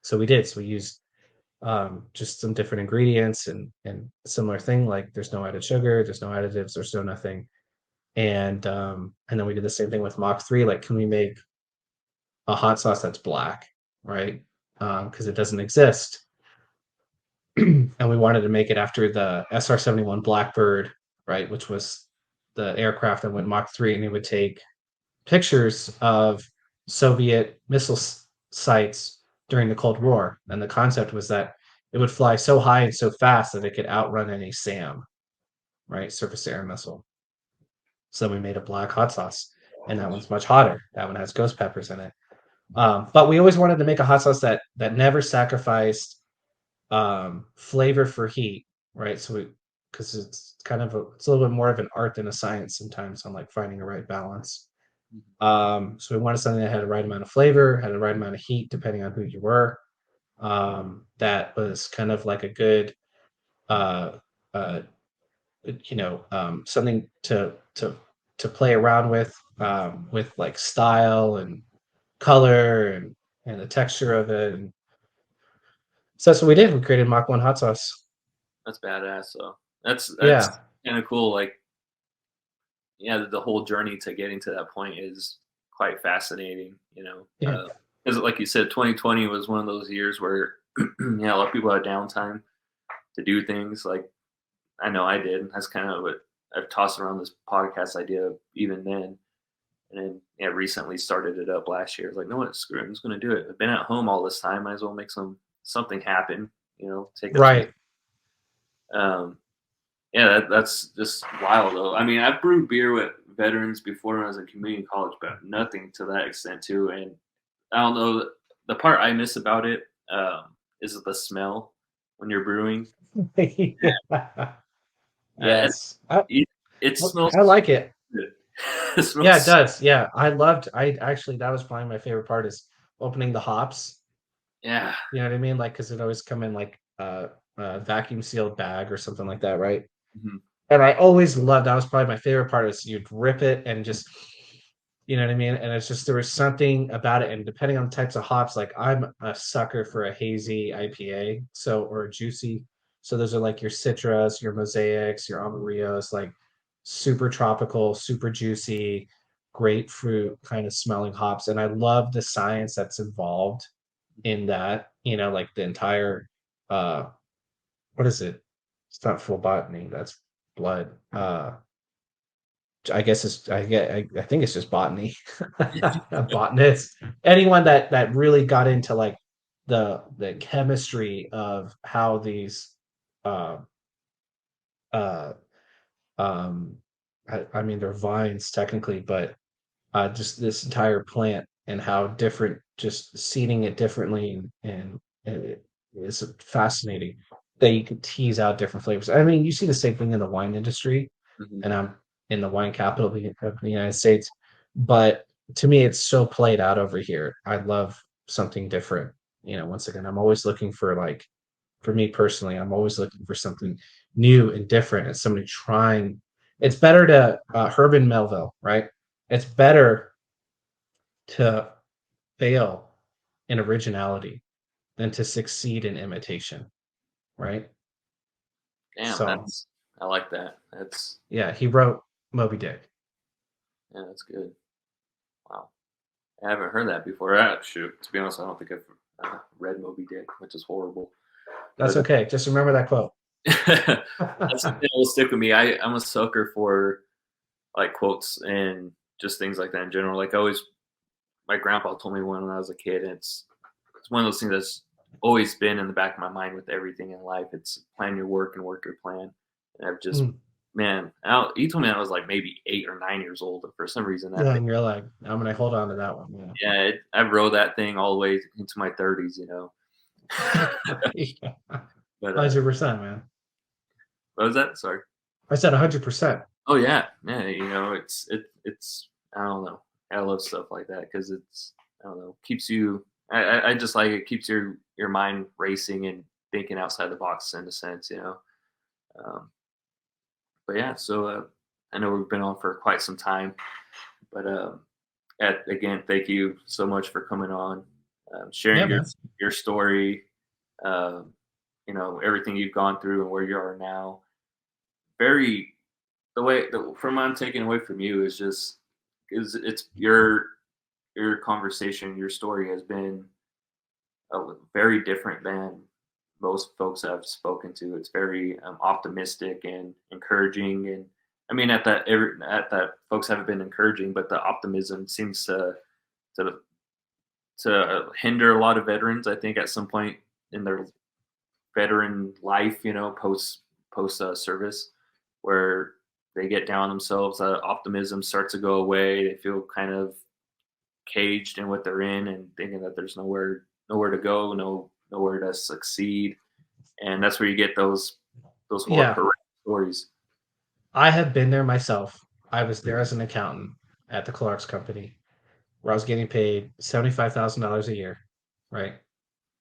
So we did. So we used just some different ingredients and similar thing. Like there's no added sugar, there's no additives, there's no nothing. And then we did the same thing with Mach 3. Like, can we make a hot sauce that's black, right? Because it doesn't exist. And we wanted to make it after the SR-71 Blackbird, right, which was the aircraft that went Mach 3, and it would take pictures of Soviet missile sites during the Cold War. And the concept was that it would fly so high and so fast that it could outrun any SAM, right, surface to air missile. So we made a black hot sauce, and that one's much hotter. That one has ghost peppers in it. But we always wanted to make a hot sauce that never sacrificed flavor for heat, right? So because it's kind of it's a little bit more of an art than a science sometimes on like finding the right balance. So we wanted something that had the right amount of flavor, had the right amount of heat, depending on who you were. That was kind of like a good, uh, uh, something to play around with like style and color and the texture of it. And so that's what we did. We created Mach 1 hot sauce. That's badass. So that's Yeah. kind of cool. Like, yeah, the whole journey to getting to that point is quite fascinating. Yeah. Because like you said, 2020 was one of those years where yeah, a lot of people had downtime to do things. Like I know I did. That's kind of what I've tossed around this podcast idea even then. And then yeah, recently started it up last year. I was like, no, what, screw it, I'm just gonna do it. I've been at home all this time, might as well make something happen. Take a chance. Right. Yeah, that's just wild though. I mean, I've brewed beer with veterans before when I was in community college, but nothing to that extent too. And I don't know, the part I miss about it is the smell when you're brewing. Yeah. Uh, Yes. it smells I like it. good. It Yeah, it smells. does. Yeah. I actually, that was probably my favorite part is opening the hops. Yeah. You know what I mean? Like, because it always come in like a vacuum sealed bag or something like that, right? Mhm. And I always loved, that was probably my favorite part is you'd rip it and just, you know what I mean? And it's just, there was something about it. And depending on the types of hops, like I'm a sucker for a hazy IPA, or a juicy. So those are like your Citras, your Mosaics, your Amarillos, like super tropical, super juicy, grapefruit kind of smelling hops. And I love the science that's involved in that, like the entire, uh, what is it? It's not full botany, that's blood. I guess I think it's just botany. A botanist. Anyone that really got into like the chemistry of how these uh uh um I mean they're vines technically, but just this entire plant and how different, just seeding it differently, and it is fascinating that you can tease out different flavors. I mean, you see the same thing in the wine industry, Mhm. and I'm in the wine capital of the United States, but to me, it's so played out over here. I love something different. Once again, I'm always looking for like, for me personally, I'm always looking for something new and different, and somebody trying. It's better to Herman Melville, right? It's better to fail in originality than to succeed in imitation, right? Damn, So I like that. That's yeah, he wrote Moby Dick. yeah, that's good. Wow, I haven't heard that before. Shoot, to be honest, I don't think I've read Moby Dick, which is horrible. That's But okay. Just remember that quote. that's something that will stick with me. I'm a sucker for like quotes and just things like that in general. Like I always, my grandpa told me one when I was a kid, and it's one of those things that's always been in the back of my mind with everything in life. It's plan your work and work your plan. And I've just, Mm. man, he told me I was like maybe 8 or 9 years old, and for some reason that Yeah, thing, and you're like, I'm gonna hold on to that one. yeah, I rode that thing all the way into my 30s. Yeah. But 100%, man. what was that? Sorry. I said 100%. Oh yeah, yeah. It's I don't know. I love stuff like that because I don't know, keeps you. I just like it keeps your mind racing and thinking outside the box in a sense, you know. But yeah, so I know we've been on for quite some time, but again, thank you so much for coming on, Yeah, sharing man. your story, um, you know, everything you've gone through and where you are now. Very from what I'm taking away from you is it's your conversation, your story has been very different than most folks I've spoken to. It's very optimistic and encouraging, and I mean at that folks haven't been encouraging, but the optimism seems to hinder a lot of veterans. I think at some point in their veteran life, you know, post service, where they get down on themselves, optimism starts to go away. They feel kind of caged in what they're in and thinking that there's nowhere to go, nowhere to succeed, and that's where you get those Yeah, horror stories. I have been there myself. I was there as an accountant at the Clark's company where I was getting paid $75,000 a year, right,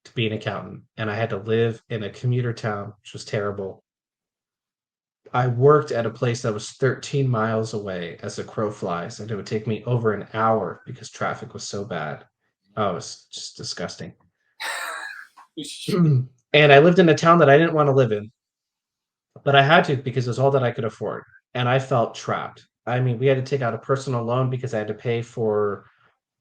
to be an accountant, and I had to live in a commuter town, which was terrible. I worked at a place that was 13 miles away as a crow flies, and it would take me over an hour because traffic was so bad. Oh, it was just disgusting. And I lived in a town that I didn't want to live in, but I had to because it was all that I could afford. And I felt trapped. I mean, we had to take out a personal loan because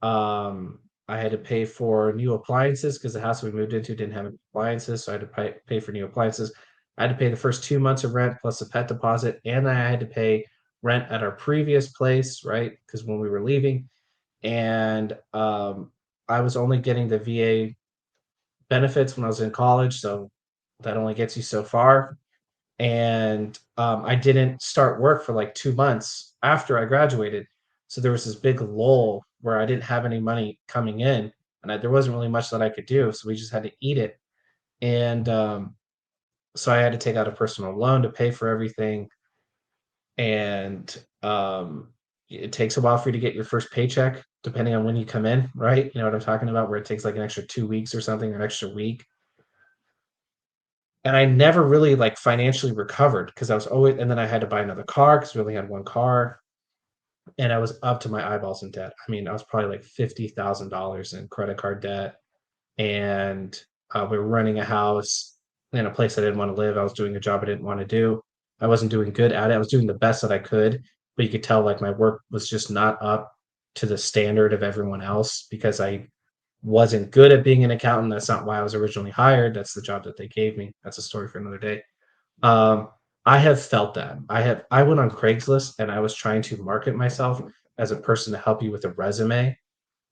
um I had to pay for new appliances because the house we moved into didn't have any appliances, so I had to pay for new appliances. I had to pay the first 2 months of rent plus a pet deposit, and then I had to pay rent at our previous place, right? Because when we were leaving, and I was only getting the VA benefits when I was in college, so that only gets you so far. And I didn't start work for like 2 months after I graduated. So there was this big lull where I didn't have any money coming in, and there wasn't really much that I could do. So we just had to eat it. And so I had to take out a personal loan to pay for everything. And it takes a while for you to get your first paycheck, depending on when you come in, right? You know what I'm talking about, where it takes like an extra 2 weeks or something, or an extra week. And I never really like financially recovered because I was always, and then I had to buy another car because we only had one car, and I was up to my eyeballs in debt. I mean, I was probably like $50,000 in credit card debt, and we were renting a house in a place I didn't want to live. I was doing a job I didn't want to do. I wasn't doing good at it. I was doing the best that I could, but you could tell like my work was just not up to the standard of everyone else because I wasn't good at being an accountant. That's not why I was originally hired. That's the job that they gave me. That's a story for another day. Um, I have felt that. I went on Craigslist and I was trying to market myself as a person to help you with a resume,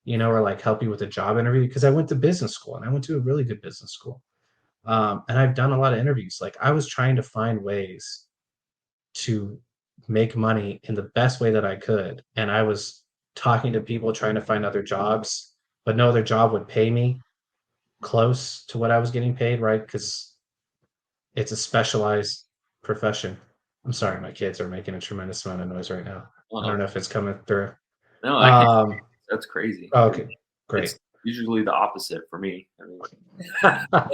you know, or like help you with a job interview because I went to business school and I went to a really good business school. And I've done a lot of interviews. Like I was trying to find ways to make money in the best way that I could. And I was talking to people trying to find other jobs, but no other job would pay me close to what I was getting paid, right? Because it's a specialized profession. I'm sorry, my kids are making a tremendous amount of noise right now. I don't know if it's coming through. No, I can't. Um, That's crazy. okay, great. It's usually the opposite for me. I mean,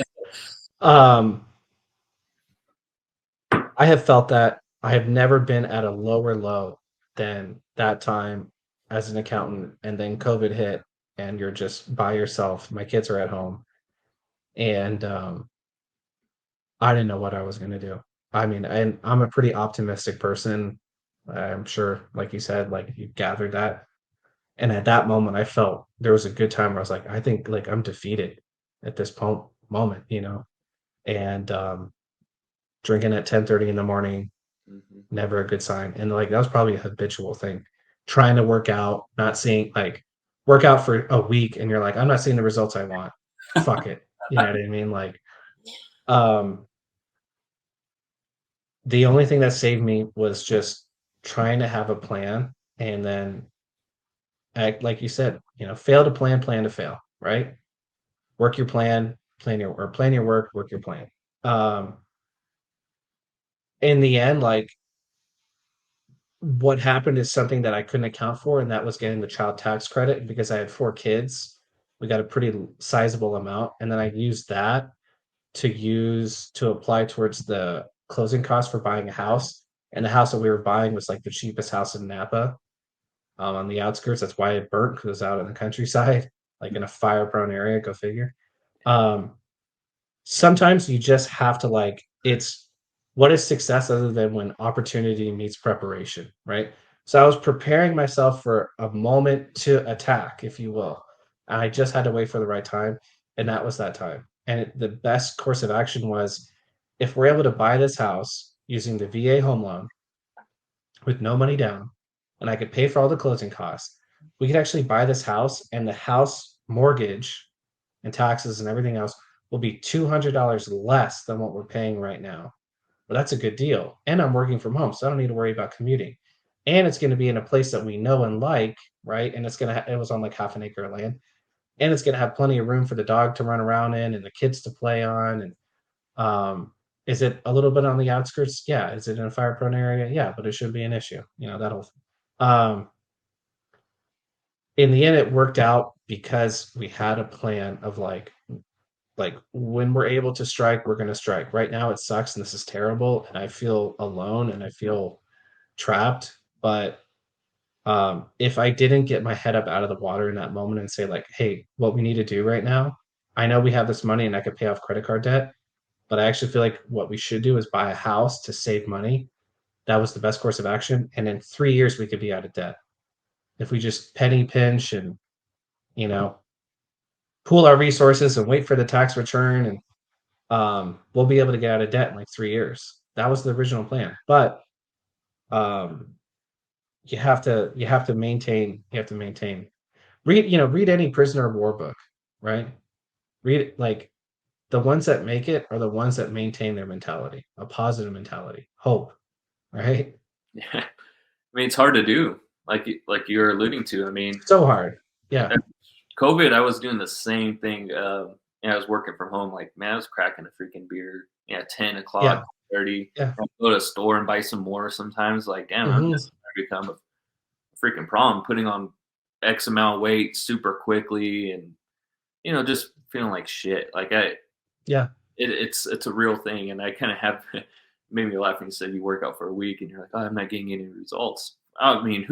um, I have felt that I have never been at a lower low than that time as an accountant, and then COVID hit, and you're just by yourself. My kids are at home, and I didn't know what I was going to do. I mean, and I'm a pretty optimistic person. I'm sure, like you said, like you gathered that. And at that moment, I felt there was a good time where I was like, I think like I'm defeated at this moment, you know, and drinking at 10:30 in the morning, mhm. never a good sign. And like that was probably a habitual thing. Trying to work out, not seeing like work out for a week, and you're like, I'm not seeing the results I want. Fuck it. You know what I mean? Like, um, the only thing that saved me was just trying to have a plan and then act like you said, you know, fail to plan to fail, right? Work your plan, plan your work, work your plan. Um, in the end, like what happened is something that I couldn't account for, and that was getting the child tax credit because I had 4 kids. We got a pretty sizable amount, and then I used that to apply towards the closing costs for buying a house. And the house that we were buying was like the cheapest house in Napa, on the outskirts. That's why it burnt, because it was out in the countryside, like in a fire prone area. Go figure. Um, Sometimes you just have to like it's what is success other than when opportunity meets preparation, right? So I was preparing myself for a moment to attack, if you will. And I just had to wait for the right time, and that was that time. And the best course of action was, if we're able to buy this house using the VA home loan with no money down, and I could pay for all the closing costs, we could actually buy this house, and the house mortgage and taxes and everything else will be $200 less than what we're paying right now. Well, that's a good deal. And I'm working from home, so I don't need to worry about commuting. And it's going to be in a place that we know and like, right? And it was on like half an acre of land, and it's going to have plenty of room for the dog to run around in and the kids to play on. And is it a little bit on the outskirts? Yeah. Is it in a fire prone area? Yeah, but it shouldn't be an issue. That'll. Um, in the end, it worked out because we had a plan of like when we're able to strike, we're going to strike. Right now it sucks and this is terrible and I feel alone and I feel trapped. But if I didn't get my head up out of the water in that moment and say like, hey, what we need to do right now, I know we have this money and I could pay off credit card debt, but I actually feel like what we should do is buy a house to save money. That was the best course of action. And in 3 years we could be out of debt if we just penny pinch and you know pool our resources and wait for the tax return, and we'll be able to get out of debt in like 3 years. That was the original plan. But um, you have to maintain. Read any prisoner of war book, right? Read like the ones that make it are the ones that maintain their mentality, a positive mentality, hope, right? Yeah. I mean, it's hard to do, like you're alluding to. I mean, So hard. Yeah. COVID, I was doing the same thing. I was working from home. Like, man, I was cracking a freaking beer. Yeah, 10 o'clock, Yeah. 30. Yeah. I'd go to a store and buy some more. Sometimes, like, damn, Hmm. this is become a freaking problem. Putting on X amount of weight super quickly, and just feeling like shit. Like Yeah. it's a real thing, and I kind of have made me laugh when you said you work out for a week and you're like, oh, I'm not getting any results. I mean,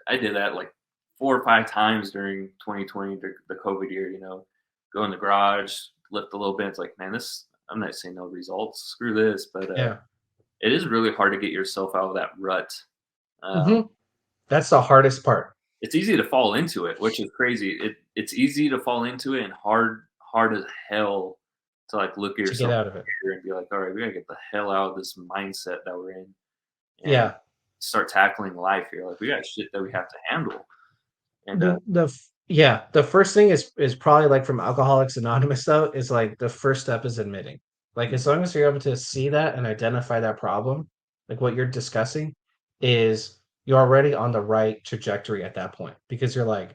I did that like 4 or 5 times during 2020, the COVID year. Go in the garage, lift a little bit. It's like, man, I'm not saying no results. Screw this, but Yeah. it is really hard to get yourself out of that rut. Hmm. That's the hardest part. It's easy to fall into it, which is crazy. It's easy to fall into it and hard as hell to like look at To get yourself out of it. and be like, all right, we gotta get the hell out of this mindset that we're in and Yeah. start tackling life here. Like we got shit that we have to handle. And The first thing is probably like from Alcoholics Anonymous though, is like the first step is admitting. Like as long as you're able to see that and identify that problem, like what you're discussing, is you're already on the right trajectory at that point, because you're like,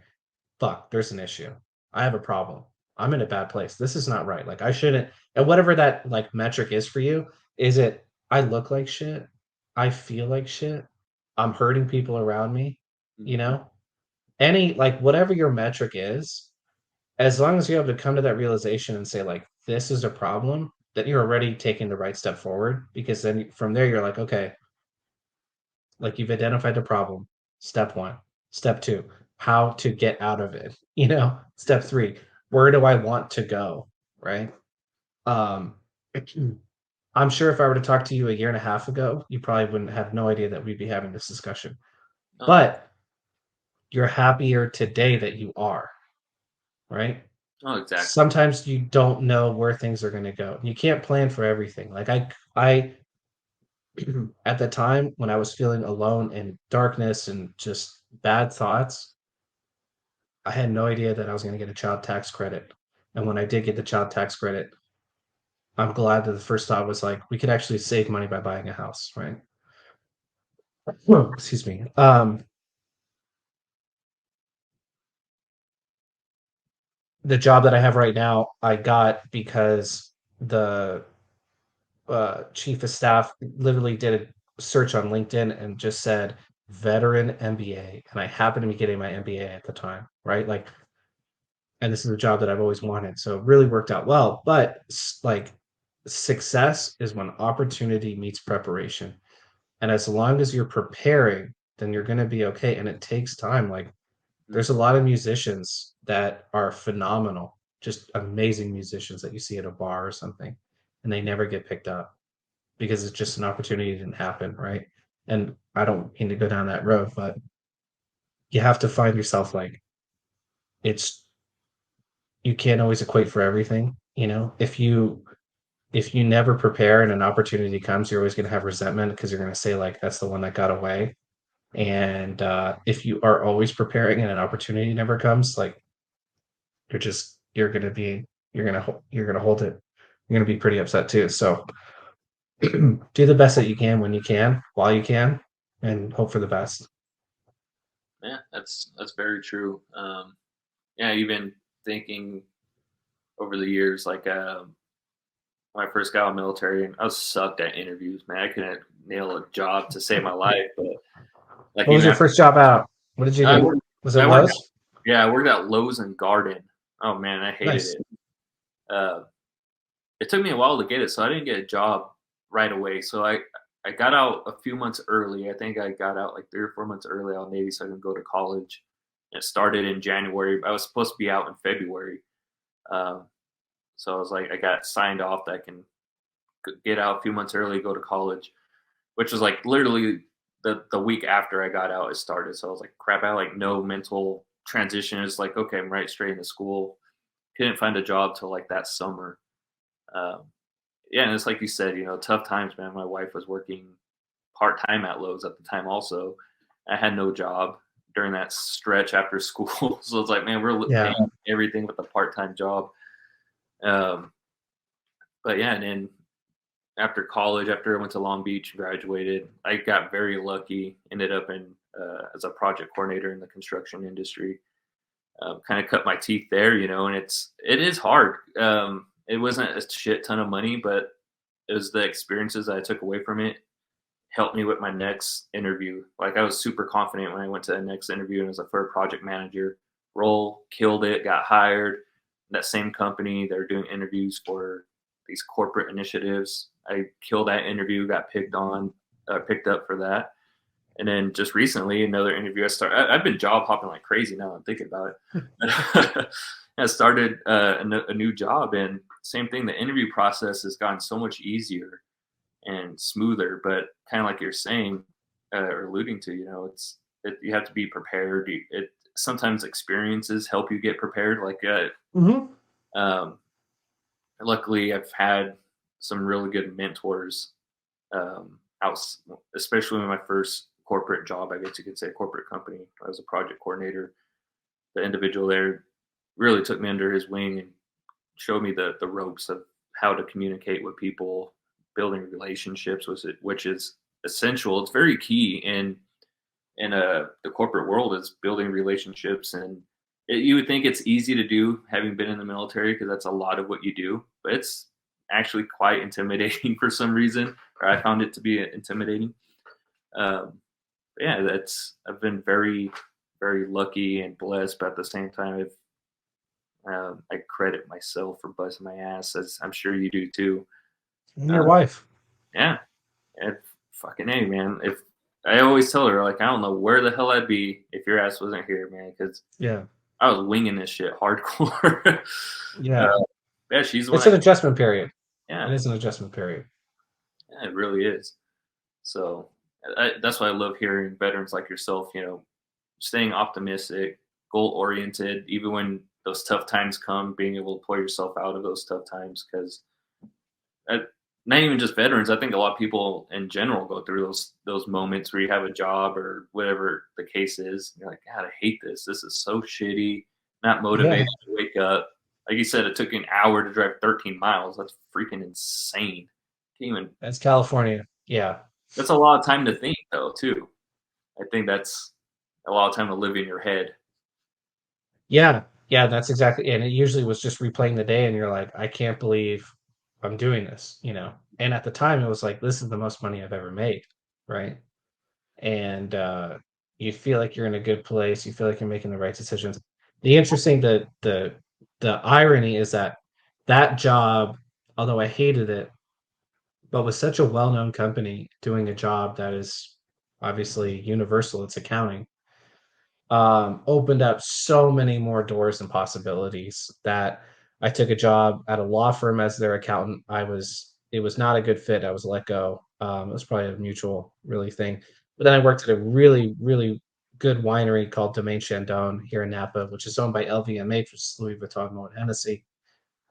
fuck, there's an issue. I have a problem. I'm in a bad place. This is not right. Like I shouldn't. And whatever that like metric is for you, is it I look like shit? I feel like shit. I'm hurting people around me, you know? Any like whatever your metric is, as long as you're able to come to that realization and say like this is a problem, then you're already taking the right step forward, because then from there you're like, okay, like you've identified the problem. Step one. Step two, how to get out of it. Step three, where do I want to go? Right. Um, I'm sure if I were to talk to you a year and a half ago, you probably wouldn't have no idea that we'd be having this discussion. But you're happier today that you are, right? exactly. Sometimes you don't know where things are going to go. You can't plan for everything. Like I at the time when I was feeling alone and darkness and just bad thoughts, I had no idea that I was going to get a child tax credit. And when I did get the child tax credit, I'm glad that the first thought was like, we could actually save money by buying a house, right? Excuse me. The job that I have right now, I got because the chief of staff literally did a search on LinkedIn and just said veteran MBA, and I happened to be getting my MBA at the time, right? Like and this is a job that I've always wanted. So it really worked out well. But like success is when opportunity meets preparation. And as long as you're preparing, then you're going to be okay. And it takes time. Like Mm. there's a lot of musicians that are phenomenal, just amazing musicians that you see at a bar or something, and they never get picked up because it's just an opportunity didn't happen, right? And I don't mean to go down that road, but you have to find yourself like it's you can't always equate for everything, you know? If you never prepare and an opportunity comes, you're always going to have resentment because you're going to say like that's the one that got away. And if you are always preparing and an opportunity never comes, like you're gonna be you're gonna hold it. You're gonna be pretty upset too. So do the best that you can when you can, while you can, and hope for the best. Yeah, that's very true. Yeah, even thinking over the years, like when I first got out of the military, and I was sucked at interviews, man. I couldn't nail a job to save my life. But like What was even your after first job out? What did you I do? worked, Was it I worked, Lowe's? yeah, I worked at Lowe's and Garden. Oh man, I hated Nice. it. Uh, it took me a while to get it, so I didn't get a job right away. So I got out a few months early. I think I got out like 3 or 4 months early out of Navy, so I can go to college. It started in January. I was supposed to be out in February. Um, so I was like, I got signed off that I can get out a few months early, go to college, which was like literally the week after I got out, it started. So I was like, crap, I had like no mental transition. It's like, okay, I'm right straight into school. Couldn't find a job till like that summer. Um, yeah, and it's like you said, tough times, man. My wife was working part time at Lowe's at the time, also. I had no job during that stretch after school. So it's like, man, we're Yeah. paying everything with a part time job. Um, but yeah, and then after college, after I went to Long Beach and graduated, I got very lucky. Ended up in as a project coordinator in the construction industry. Kind of cut my teeth there, and it is hard. It wasn't a shit ton of money, but it was the experiences that I took away from it helped me with my next interview. Like I was super confident when I went to the next interview and it was for a project manager role, killed it, got hired. That same company, they're doing interviews for these corporate initiatives. I killed that interview, got picked up for that. And then just recently, another interview. I've been job hopping like crazy now. I'm thinking about it. I started a new job, and same thing. The interview process has gotten so much easier and smoother. But kind of like you're saying or alluding to, you have to be prepared. Sometimes experiences help you get prepared. Like Hmm. um, luckily, I've had some really good mentors out, especially in my first corporate job. I guess you could say corporate company. I was a project coordinator. The individual there really took me under his wing and showed me the ropes of how to communicate with people, building relationships, which is essential. It's very key in the corporate world is building relationships, and you would think it's easy to do having been in the military because that's a lot of what you do, but it's actually quite intimidating for some reason, or I found it to be intimidating. Um, yeah, I've been very, very lucky and blessed, but at the same time, I credit myself for busting my ass, as I'm sure you do too. And your Uh, wife. yeah, and fucking a man. If I always tell her, like, I don't know where the hell I'd be if your ass wasn't here, man, because Yeah. I was winging this shit hardcore. Yeah. uh, yeah, she's the one It's an that, adjustment period. It yeah, is an adjustment period. yeah, it really is. So that's why I love hearing veterans like yourself, staying optimistic, goal oriented, even when those tough times come, being able to pull yourself out of those tough times. Because not even just veterans, I think a lot of people in general go through those moments where you have a job or whatever the case is. You're like, God, I hate this. This is so shitty. Not Yeah. motivated to wake up. Like you said, it took you an hour to drive 13 miles. That's freaking insane. Can't even. That's California. Yeah. That's a lot of time to think, though, too. I think that's a lot of time to live in your head. Yeah. Yeah, that's exactly, and it usually was just replaying the day and you're like, I can't believe I'm doing this, you know. And at the time it was like, this is the most money I've ever made, right? And you feel like you're in a good place, you feel like you're making the right decisions. The interesting the the irony is that that job, although I hated it, but with such a well-known company doing a job that is obviously universal, it's accounting, opened up so many more doors and possibilities that I took a job at a law firm as their accountant. It was not a good fit. I was let go. It was probably a mutual really thing. But then I worked at a really, really good winery called Domaine Chandon here in Napa, which is owned by LVMH, which is Louis Vuitton, Moet Hennessy.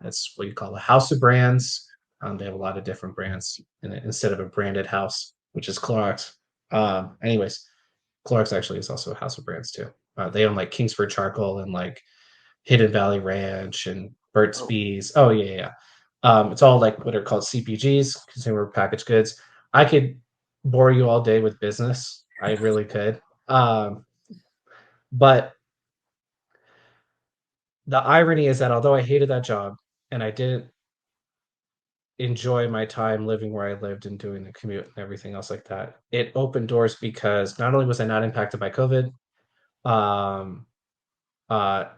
That's what you call a house of brands. They have a lot of different brands instead of a branded house, which is Clorox. Anyways, Clorox actually is also a house of brands too. They own like Kingsford Charcoal and like Hidden Valley Ranch and Burt's Bees. Oh yeah, yeah. It's all like what are called CPGs, consumer packaged goods. I could bore you all day with business. I really could. But the irony is that although I hated that job and I didn't enjoy my time living where I lived and doing the commute and everything else like that, it opened doors because not only was I not impacted by COVID, um,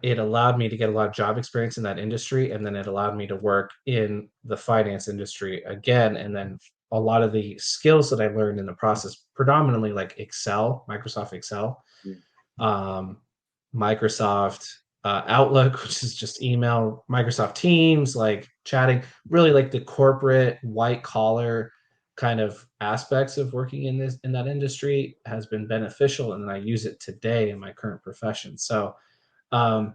it allowed me to get a lot of job experience in that industry, and then it allowed me to work in the finance industry again, and then a lot of the skills that I learned in the process, predominantly like Excel, Microsoft Excel, Mm. Microsoft Outlook, which is just email, Microsoft Teams, like chatting, really like the corporate white collar kind of aspects of working in that industry has been beneficial, and I use it today in my current profession. So um,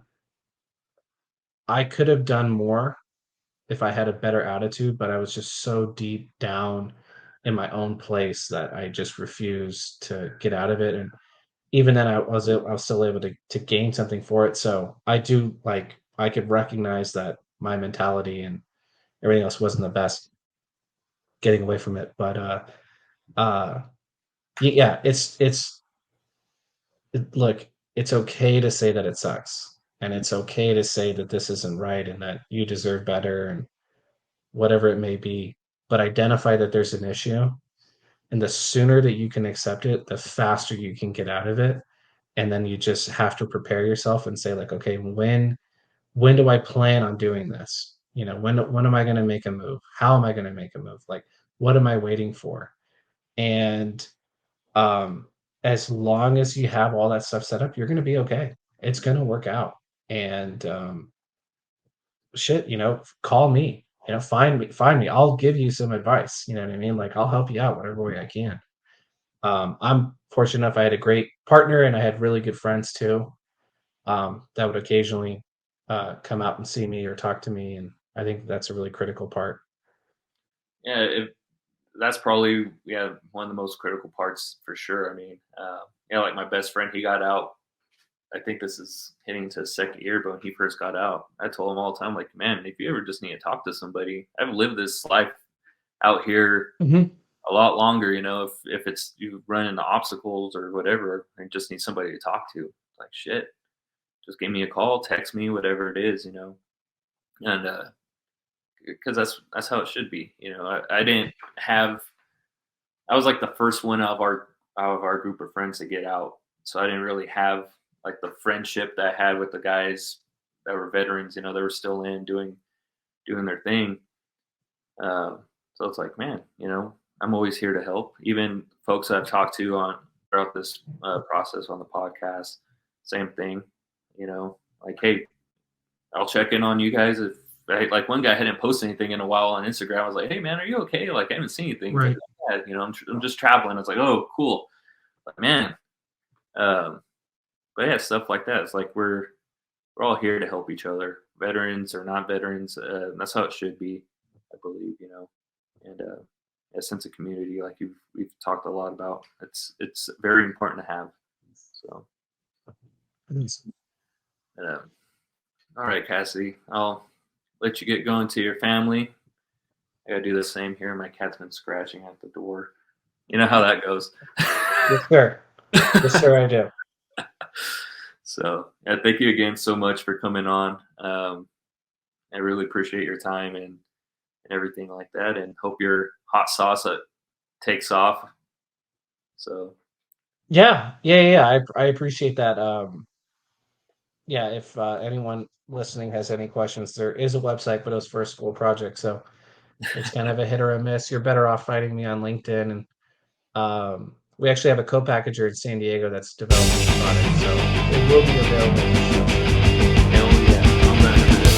I could have done more if I had a better attitude, but I was just so deep down in my own place that I just refused to get out of it. And even then, I was still able to gain something for it. So I do like I could recognize that my mentality and everything else wasn't the best getting away from it. But uh, yeah, look, it's okay to say that it sucks, and it's okay to say that this isn't right and that you deserve better and whatever it may be. But identify that there's an issue, and the sooner that you can accept it, the faster you can get out of it. And then you just have to prepare yourself and say like, okay, when do I plan on doing this? You know, when am I going to make a move? How am I going to make a move? Like, what am I waiting for? And um, as long as you have all that stuff set up, you're going to be okay. It's going to work out. And shit, you know, call me. You know, find me. I'll give you some advice. You know what I mean? Like, I'll help you out whatever way I can. I'm fortunate enough. I had a great partner, and I had really good friends too. That would occasionally come out and see me or talk to me, and I think that's a really critical part. Yeah, that's probably one of the most critical parts for sure. I mean, like my best friend, he got out. I think this is hitting to his second year, but when he first got out, I told him all the time, like, man, if you ever just need to talk to somebody, I've lived this life out here Mm-hmm. a lot longer. You know, if it's you run into obstacles or whatever, and just need somebody to talk to, like shit, just give me a call, text me, whatever it is, you know, and because that's how it should be. You know, I didn't have. I was like the first one out of our group of friends to get out, so I didn't really have like the friendship that I had with the guys that were veterans. You know, they were still in doing their thing. So it's like, man, you know, I'm always here to help. Even folks that I've talked to on throughout this process on the podcast, same thing. You know, like, hey, I'll check in on you guys if like one guy hadn't posted anything in a while on Instagram. I was like, hey man, are you okay? Like I haven't seen anything. He's Right. like, yeah, you know, I'm just traveling. I was like, oh, cool. Like man, um, but yeah, stuff like that. It's like we're all here to help each other, veterans or not veterans. That's how it should be, I believe. You know, and a sense of community, like we've talked a lot about. It's very important to have. So, uh, all right, Cassidy, I'll let you get going to your family. I gotta do the same here. My cat's been scratching at the door. You know how that goes. Yes, sir. Yes, sir, I do. So, yeah, thank you again so much for coming on. I really appreciate your time and everything like that, and hope your hot sauce takes off. So, Yeah, yeah, yeah. I appreciate that. yeah, if anyone listening has any questions, there is a website, but it was for a school project, so it's kind of a hit or a miss. You're better off finding me on LinkedIn, and we actually have a co-packager in San Diego that's developing the product, so it will be available for sure. Hell yeah, I'm gonna do this.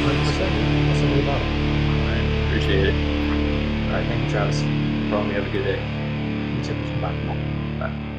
100%. I'll send you the bottle. All right, appreciate it. All right, thank you, Travis. Probably have a good day. You too. Bye. Bye.